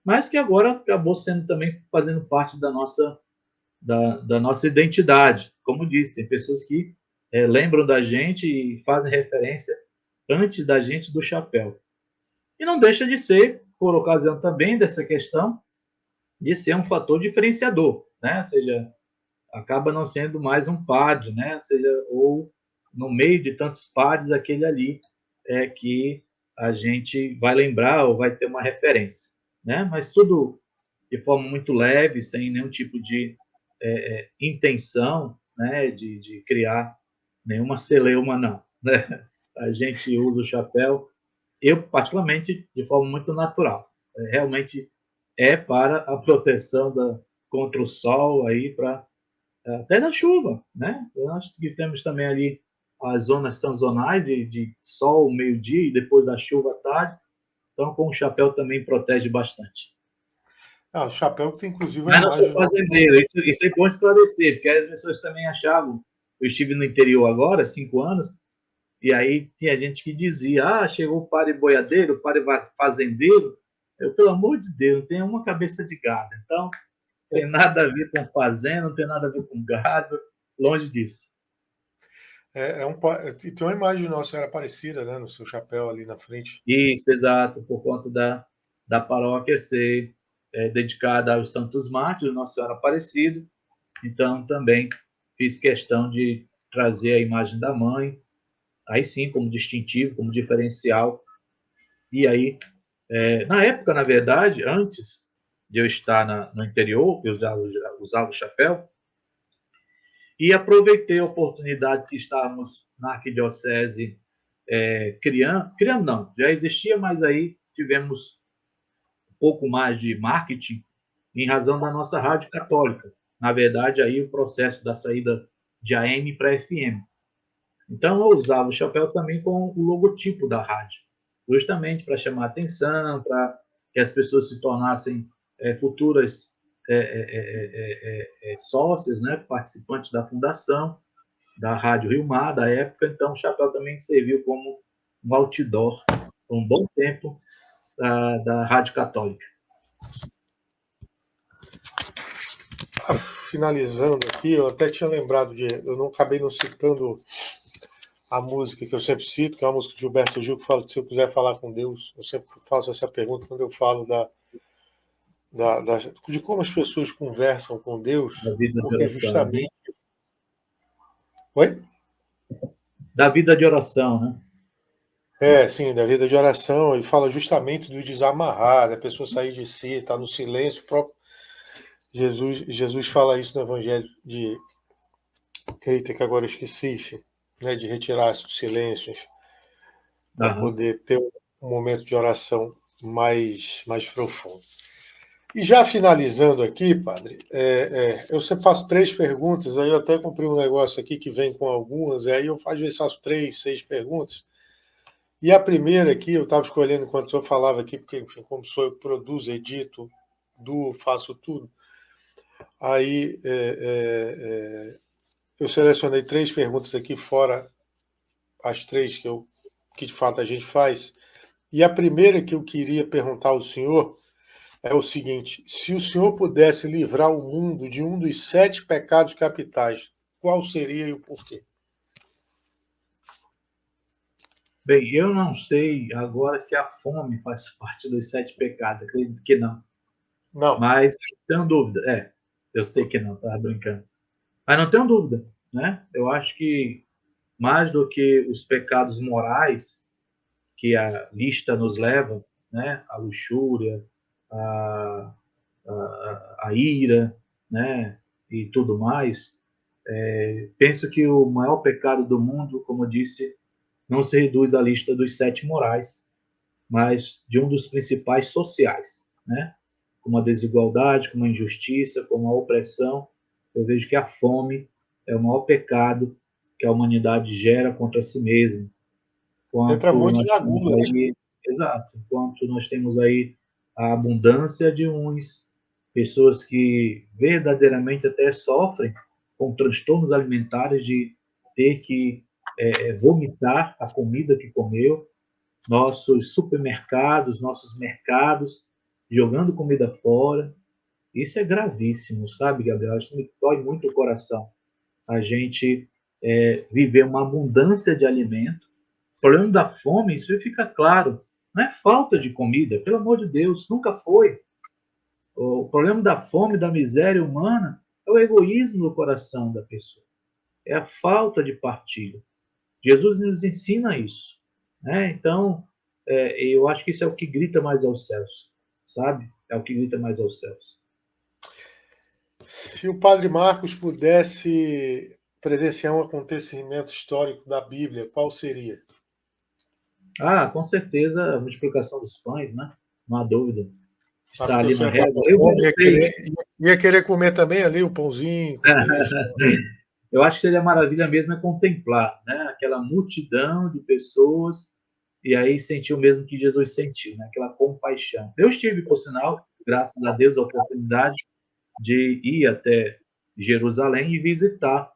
Mas que agora acabou sendo também fazendo parte da nossa identidade. Como disse, tem pessoas que lembram da gente e fazem referência antes da gente do chapéu. E não deixa de ser, por ocasião também dessa questão, de ser um fator diferenciador, né? Ou seja, acaba não sendo mais um padre, né? Ou seja, ou no meio de tantos padres, aquele ali que a gente vai lembrar ou vai ter uma referência, né? Mas tudo de forma muito leve, sem nenhum tipo de intenção, né? De criar nenhuma celeuma, não, né? A gente usa o chapéu, eu particularmente, de forma muito natural. Realmente é para a proteção contra o sol aí, para até na chuva, né? Nós que temos também ali as zonas sazonais de sol, meio-dia e depois a chuva à tarde. Então, com o chapéu também protege bastante. Ah, o chapéu que tem inclusive a Mas não sou imagem do. fazendeiro, isso é bom esclarecer, porque as pessoas também achavam. Eu estive no interior agora, 5 anos, e aí tinha gente que dizia: ah, chegou o padre boiadeiro, o padre fazendeiro. Eu, pelo amor de Deus, tenho uma cabeça de gado. Então, tem nada a ver com fazenda, não tem nada a ver com gado, longe disso. E tem uma imagem de Nossa Senhora Aparecida, né, no seu chapéu ali na frente. Isso, exato, por conta da paróquia ser dedicada aos Santos Mártires, Nossa Senhora Aparecida. Então, também fiz questão de trazer a imagem da mãe, aí sim, como distintivo, como diferencial. E aí, na época, na verdade, antes de eu estar no interior, eu usava o chapéu, e aproveitei a oportunidade que estávamos na arquidiocese criando não, já existia, mas aí tivemos um pouco mais de marketing em razão da nossa rádio católica. Na verdade, aí o processo da saída de AM para FM. Então, eu usava o chapéu também com o logotipo da rádio, justamente para chamar atenção, para que as pessoas se tornassem futuras sócias, né, participantes da fundação da Rádio Rio Mar, da época. Então, o chapéu também serviu como um outdoor por um bom tempo da Rádio Católica. Finalizando aqui, eu até tinha lembrado eu não acabei não citando a música que eu sempre cito, que é uma música de Gilberto Gil, que fala que se eu quiser falar com Deus, eu sempre faço essa pergunta quando eu falo de como as pessoas conversam com Deus, Da vida de porque oração. justamente... Oi? Da vida de oração, né? Sim, da vida de oração, ele fala justamente do desamarrar, da pessoa sair de si, estar no silêncio. O próprio Jesus fala isso no Evangelho de... Eita, que agora eu esqueci, né, de retirar-se dos silêncios para poder ter um momento de oração mais profundo. E já finalizando aqui, padre, eu sempre faço 3 perguntas, aí eu até comprei um negócio aqui que vem com algumas, e aí eu às vezes faço 3, 6 perguntas. E a primeira aqui, eu estava escolhendo enquanto o senhor falava aqui, porque, enfim, como sou eu que produzo, edito, faço tudo, aí eu selecionei 3 perguntas aqui, fora as 3 que de fato a gente faz. E a primeira que eu queria perguntar ao senhor é o seguinte: se o senhor pudesse livrar o mundo de um dos 7 pecados capitais, qual seria e o porquê? Bem, eu não sei agora se a fome faz parte dos 7 pecados, acredito que não. Não. Mas tenho dúvida. Eu sei que não, estava brincando. Mas não tenho dúvida, né? Eu acho que mais do que os pecados morais que a lista nos leva, né? A luxúria, a, a ira, né? E tudo mais. Penso que o maior pecado do mundo, como eu disse, não se reduz à lista dos 7 morais, mas de um dos principais sociais, né? Como a desigualdade, como a injustiça, como a opressão. Eu vejo que a fome é o maior pecado que a humanidade gera contra si mesma. Entra Quanto muito nós na temos gula, né? aí, exato, enquanto nós temos aí a abundância de uns, pessoas que verdadeiramente até sofrem com transtornos alimentares de ter que vomitar a comida que comeu, nossos supermercados, nossos mercados, jogando comida fora. Isso é gravíssimo, sabe, Gabriel? Acho que me dói muito o coração. A gente viver uma abundância de alimento. O problema da fome, isso fica claro. Não é falta de comida, pelo amor de Deus, nunca foi. O problema da fome, da miséria humana, é o egoísmo do coração da pessoa. É a falta de partilha. Jesus nos ensina isso, né? Então, eu acho que isso é o que grita mais aos céus, sabe? É o que grita mais aos céus. Se o padre Marcos pudesse presenciar um acontecimento histórico da Bíblia, qual seria? Com certeza a multiplicação dos pães, né? Não há dúvida. Está Porque o ali na senhor está régua. com Eu fome, visitei. ia querer comer também ali o pãozinho com queijo. Eu acho que seria maravilha mesmo é contemplar, né? Aquela multidão de pessoas e aí sentir o mesmo que Jesus sentiu, né? Aquela compaixão. Eu tive, por sinal, graças a Deus, a oportunidade de ir até Jerusalém e visitar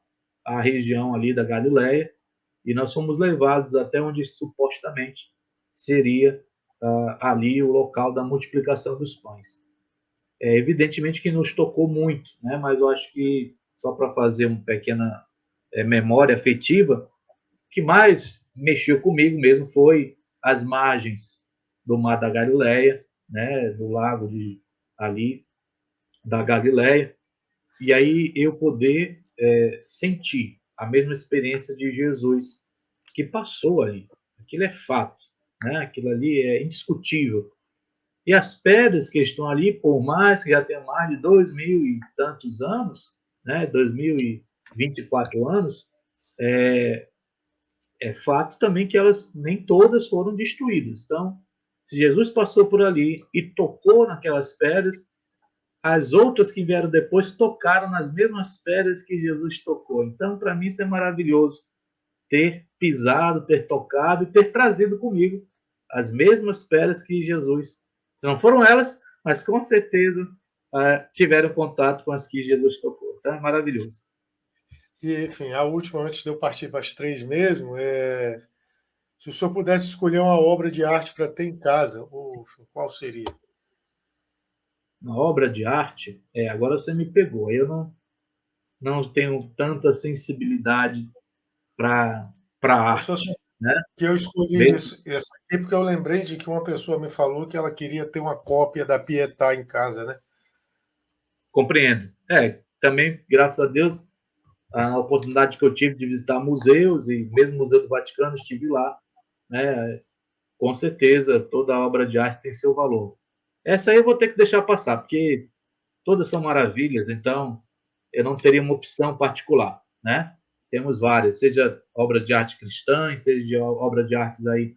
a região ali da Galileia, e nós fomos levados até onde supostamente seria ali o local da multiplicação dos pães. evidentemente que nos tocou muito, né? Mas eu acho que, só para fazer uma pequena memória afetiva, o que mais mexeu comigo mesmo foi as margens do Mar da Galileia, né? Do lago ali da Galileia, e aí eu poder sentir a mesma experiência de Jesus que passou ali. Aquilo é fato, né? Aquilo ali é indiscutível. E as pedras que estão ali, por mais que já tenha mais de 2.000 e tantos anos, né? 2024 anos, é fato também que elas nem todas foram destruídas. Então, se Jesus passou por ali e tocou naquelas pedras, as outras que vieram depois tocaram nas mesmas pedras que Jesus tocou. Então, para mim, isso é maravilhoso. Ter pisado, ter tocado e ter trazido comigo as mesmas pedras que Jesus. Se não foram elas, mas com certeza tiveram contato com as que Jesus tocou. Então, é maravilhoso. E, enfim, a última, antes de eu partir para as três mesmo, se o senhor pudesse escolher uma obra de arte para ter em casa, qual seria? Uma obra de arte, agora você me pegou. Eu não tenho tanta sensibilidade para Eu só sei arte, né? que eu escolhi Mesmo, essa aqui porque eu lembrei de que uma pessoa me falou que ela queria ter uma cópia da Pietà em casa, né? compreendo. Também, graças a Deus, a oportunidade que eu tive de visitar museus, e mesmo o Museu do Vaticano, estive lá, né? Com certeza, toda obra de arte tem seu valor. Essa aí eu vou ter que deixar passar, porque todas são maravilhas, então eu não teria uma opção particular, né? Temos várias, seja obra de arte cristã, seja obra de artes aí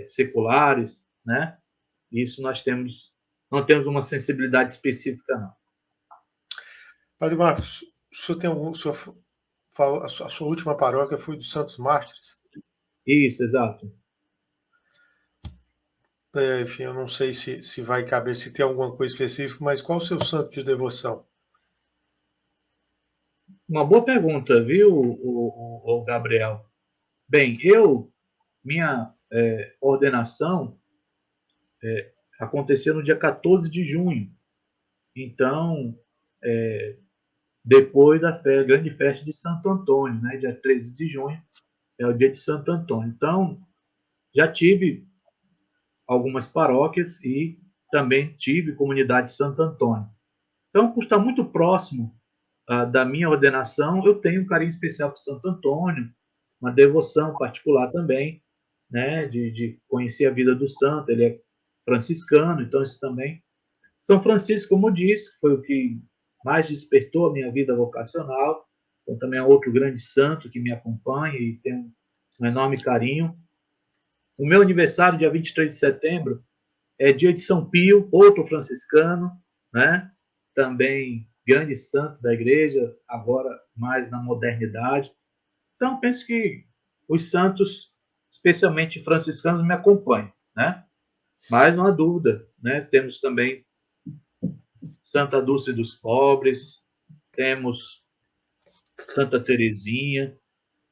seculares, né? Isso não temos uma sensibilidade específica, não. Padre Marcos, o senhor tem algum, o senhor falou, a sua última paróquia foi dos Santos Mártires? Isso, exato. Enfim, eu não sei se vai caber, se tem alguma coisa específica, mas qual o seu santo de devoção? Uma boa pergunta, viu, o Gabriel? Bem, minha ordenação aconteceu no dia 14 de junho. Então, depois da grande festa de Santo Antônio, né? Dia 13 de junho é o dia de Santo Antônio. Então, já tive algumas paróquias e também tive comunidade de Santo Antônio. Então, por estar muito próximo da minha ordenação, eu tenho um carinho especial por Santo Antônio, uma devoção particular também, né, de conhecer a vida do santo. Ele é franciscano, então isso também. São Francisco, como eu disse, foi o que mais despertou a minha vida vocacional. Então, também é outro grande santo que me acompanha e tem um enorme carinho. O meu aniversário, dia 23 de setembro, é dia de São Pio, outro franciscano, né? Também grande santo da igreja, agora mais na modernidade. Então, penso que os santos, especialmente franciscanos, me acompanham, né? Mas não há dúvida, né? Temos também Santa Dulce dos Pobres, temos Santa Teresinha.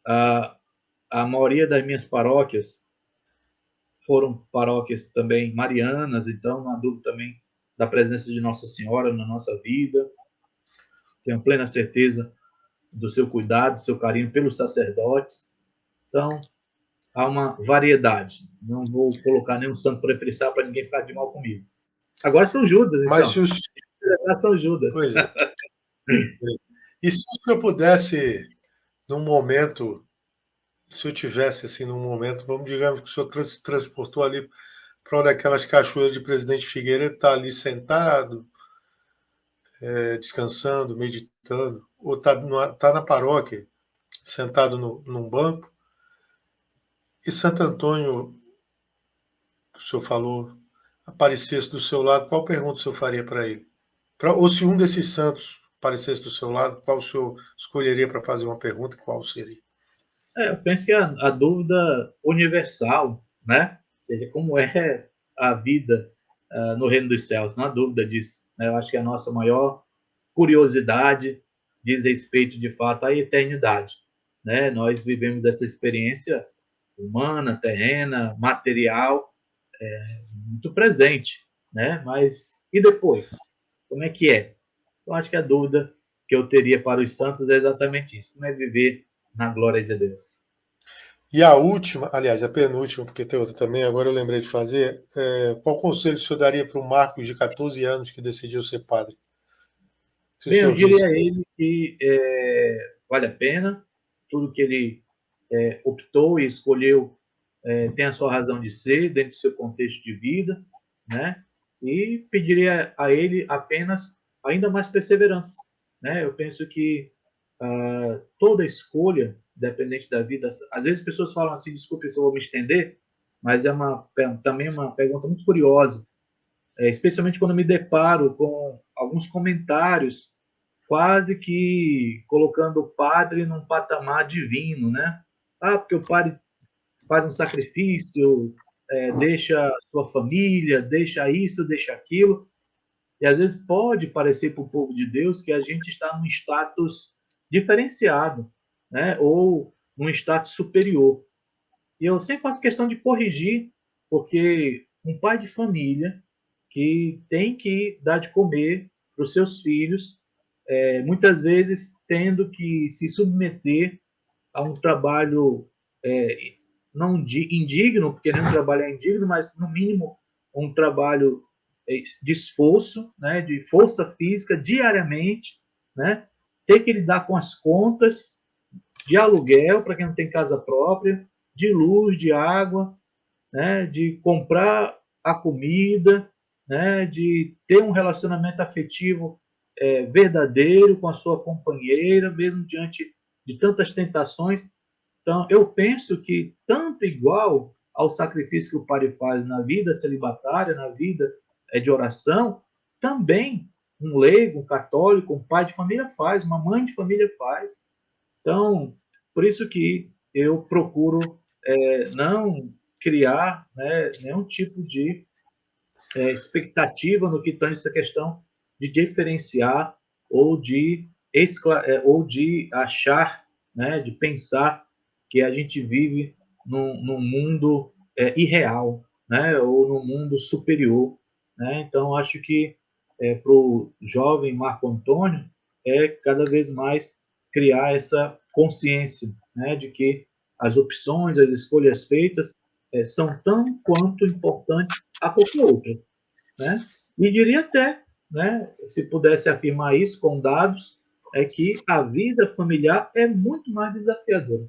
A maioria das minhas paróquias foram paróquias também marianas, então não há dúvida também da presença de Nossa Senhora na nossa vida. Tenho plena certeza do seu cuidado, do seu carinho pelos sacerdotes. Então, há uma variedade. Não vou colocar nenhum santo preferencial para ninguém ficar de mal comigo. Agora são Judas, Mas então. se os, Agora são Judas. pois é. E se o senhor pudesse, num momento, se eu tivesse assim num momento, vamos digamos que o senhor se transportou ali para uma daquelas cachoeiras de Presidente Figueiredo, está ali sentado, descansando, meditando, ou está na paróquia, sentado num banco, e Santo Antônio, que o senhor falou, aparecesse do seu lado, qual pergunta o senhor faria para ele? Ou se um desses santos aparecesse do seu lado, qual o senhor escolheria para fazer uma pergunta, qual seria? Eu penso que a dúvida universal, né? Ou seja, como é a vida no reino dos céus, não há dúvida disso. Né? Eu acho que a nossa maior curiosidade diz respeito, de fato, à eternidade. Né? Nós vivemos essa experiência humana, terrena, material, muito presente, né? Mas e depois? Como é que é? Eu acho que a dúvida que eu teria para os santos é exatamente isso: como é viver na glória de Deus. E a última, aliás, a penúltima, porque tem outra também, agora eu lembrei de fazer. Qual conselho o senhor daria para o Marcos de 14 anos que decidiu ser padre? Se o Bem, eu senhor diria a visse. ele que vale a pena, tudo que ele optou e escolheu tem a sua razão de ser, dentro do seu contexto de vida, né? E pediria a ele apenas ainda mais perseverança, né? Eu penso que toda escolha, dependente da vida, às vezes as pessoas falam assim, desculpe se eu vou me estender, mas é também uma pergunta muito curiosa, especialmente quando eu me deparo com alguns comentários quase que colocando o padre num patamar divino, né? Ah, porque o padre faz um sacrifício, deixa sua família, deixa isso, deixa aquilo. E às vezes pode parecer para o povo de Deus que a gente está num status diferenciado, né? Ou num status superior. E eu sempre faço questão de corrigir, porque um pai de família que tem que dar de comer para os seus filhos, muitas vezes tendo que se submeter a um trabalho é, não indigno, porque nenhum trabalho é indigno, mas no mínimo um trabalho de esforço, né, de força física diariamente, né, ter que lidar com as contas de aluguel para quem não tem casa própria, de luz, de água, né, de comprar a comida, né, de ter um relacionamento afetivo verdadeiro com a sua companheira, mesmo diante de tantas tentações. Então, eu penso que, tanto igual ao sacrifício que o padre faz na vida celibatária, na vida de oração, também um leigo, um católico, um pai de família faz, uma mãe de família faz. Então, por isso que eu procuro não criar, né, nenhum tipo de expectativa no que tange essa questão de diferenciar ou ou de achar, né, de pensar que a gente vive num mundo irreal, né, ou num mundo superior. Né? Então, acho que para o jovem Marco Antônio é cada vez mais criar essa consciência, né, de que as opções, as escolhas feitas são tão quanto importantes a qualquer outra, né? E diria até, né, se pudesse afirmar isso com dados, é que a vida familiar é muito mais desafiadora,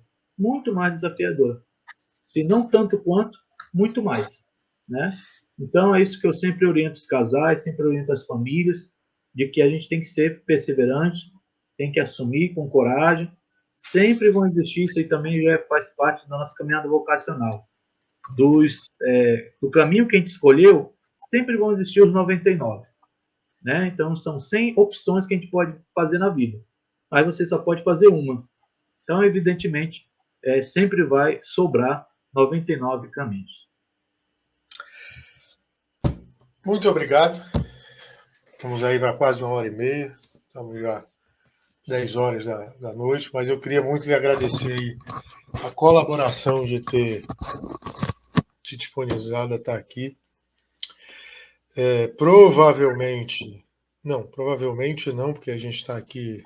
se não tanto quanto, muito mais, né? Então é isso que eu sempre oriento os casais, sempre oriento as famílias, de que a gente tem que ser perseverante, tem que assumir com coragem, sempre vão existir, isso aí também já faz parte da nossa caminhada vocacional, do caminho que a gente escolheu, sempre vão existir os 99. Né? Então, são 100 opções que a gente pode fazer na vida. Mas você só pode fazer uma. Então, evidentemente, sempre vai sobrar 99 caminhos. Muito obrigado. Estamos aí para quase 1h30. Estamos já 10 horas da noite, mas eu queria muito lhe agradecer aí a colaboração de ter se disponibilizado a estar aqui. Provavelmente não, porque a gente está aqui,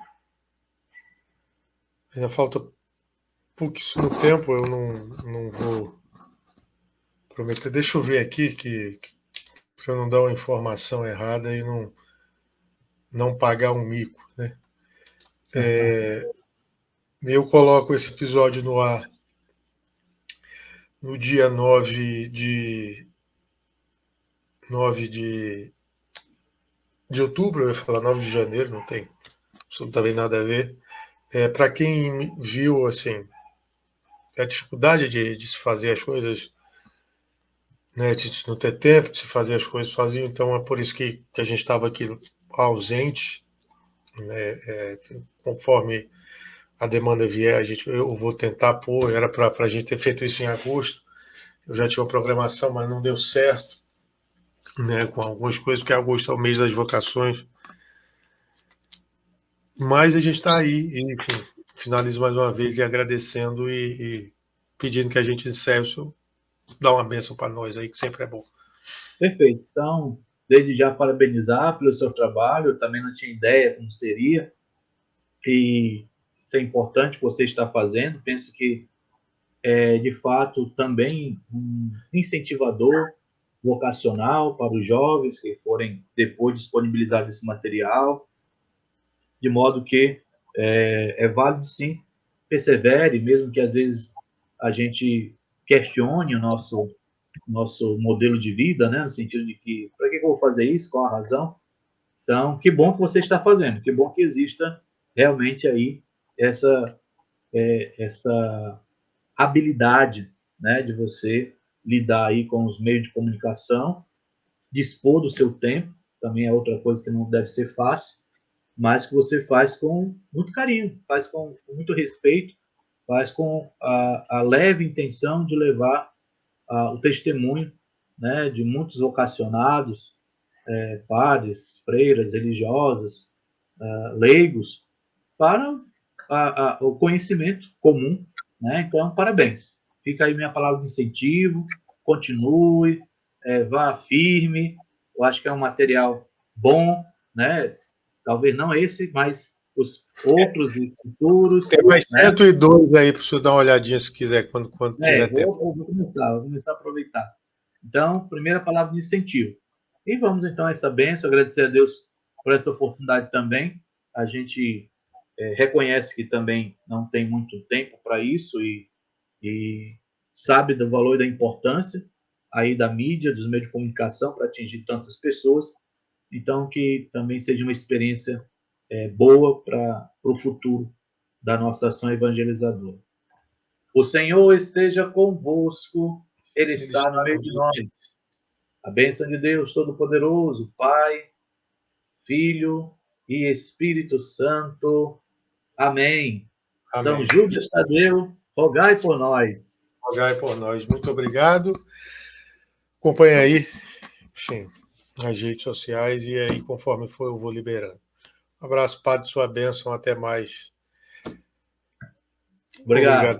ainda falta pouquíssimo tempo, eu não vou prometer. Deixa eu ver aqui que eu não dar uma informação errada e não pagar um mico, né? Eu coloco esse episódio no ar no dia 9 de outubro, eu ia falar 9 de janeiro, não tem absolutamente nada a ver. Para quem viu assim, a dificuldade de se fazer as coisas, né, de não ter tempo de se fazer as coisas sozinho, então é por isso que a gente estava aqui ausente, né, conforme a demanda vier, eu vou tentar pôr, era para a gente ter feito isso em agosto, eu já tinha uma programação, mas não deu certo, né, com algumas coisas, porque agosto é o mês das vocações, mas a gente está aí, e, enfim, finalizo mais uma vez lhe agradecendo e pedindo que a gente encerre, dá uma bênção para nós aí, que sempre é bom. Perfeito. Então, desde já parabenizar pelo seu trabalho. Eu também não tinha ideia como seria, e isso é importante que você está fazendo. Penso que é, de fato, também um incentivador vocacional para os jovens que forem depois disponibilizar esse material, de modo que é válido, sim, persevere, mesmo que às vezes a gente questione o nosso modelo de vida, né, no sentido de que, para que eu vou fazer isso, qual a razão? Então, que bom que você está fazendo, que bom que exista realmente aí essa habilidade, né, de você lidar aí com os meios de comunicação, dispor do seu tempo, também é outra coisa que não deve ser fácil, mas que você faz com muito carinho, faz com muito respeito, faz com a leve intenção de levar o testemunho, né, de muitos vocacionados, padres, freiras, religiosas, leigos, para o conhecimento comum, né? Então, parabéns. Fica aí minha palavra de incentivo, continue, vá firme. Eu acho que é um material bom, né? Talvez não esse, mas os outros e futuros, Tem mais né? 102 aí para o senhor dar uma olhadinha se quiser, quando tiver tempo. Vou começar a aproveitar. Então, primeira palavra de incentivo. E vamos então a essa bênção, agradecer a Deus por essa oportunidade também. A gente reconhece que também não tem muito tempo para isso e sabe do valor e da importância aí da mídia, dos meios de comunicação para atingir tantas pessoas. Então, que também seja uma experiência boa para o futuro da nossa ação evangelizadora. O Senhor esteja convosco, Ele está no meio de nós. A bênção de Deus Todo-Poderoso, Pai, Filho e Espírito Santo. Amém. São Amém. Judas Tadeu, rogai por nós. Rogai por nós. Muito obrigado. Acompanhe aí, enfim, nas redes sociais e aí, conforme for, eu vou liberando. Um abraço, Padre, sua bênção. Até mais. Obrigado.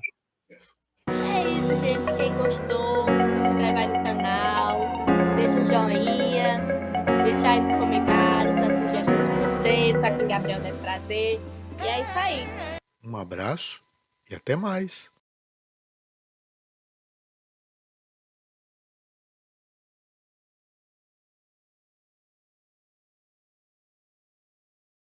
É isso, gente. Quem gostou, se inscreve aí no canal, deixa um joinha, deixa aí nos comentários as sugestões de vocês, para que o Gabriel deve trazer. E é isso aí. Um abraço e até mais.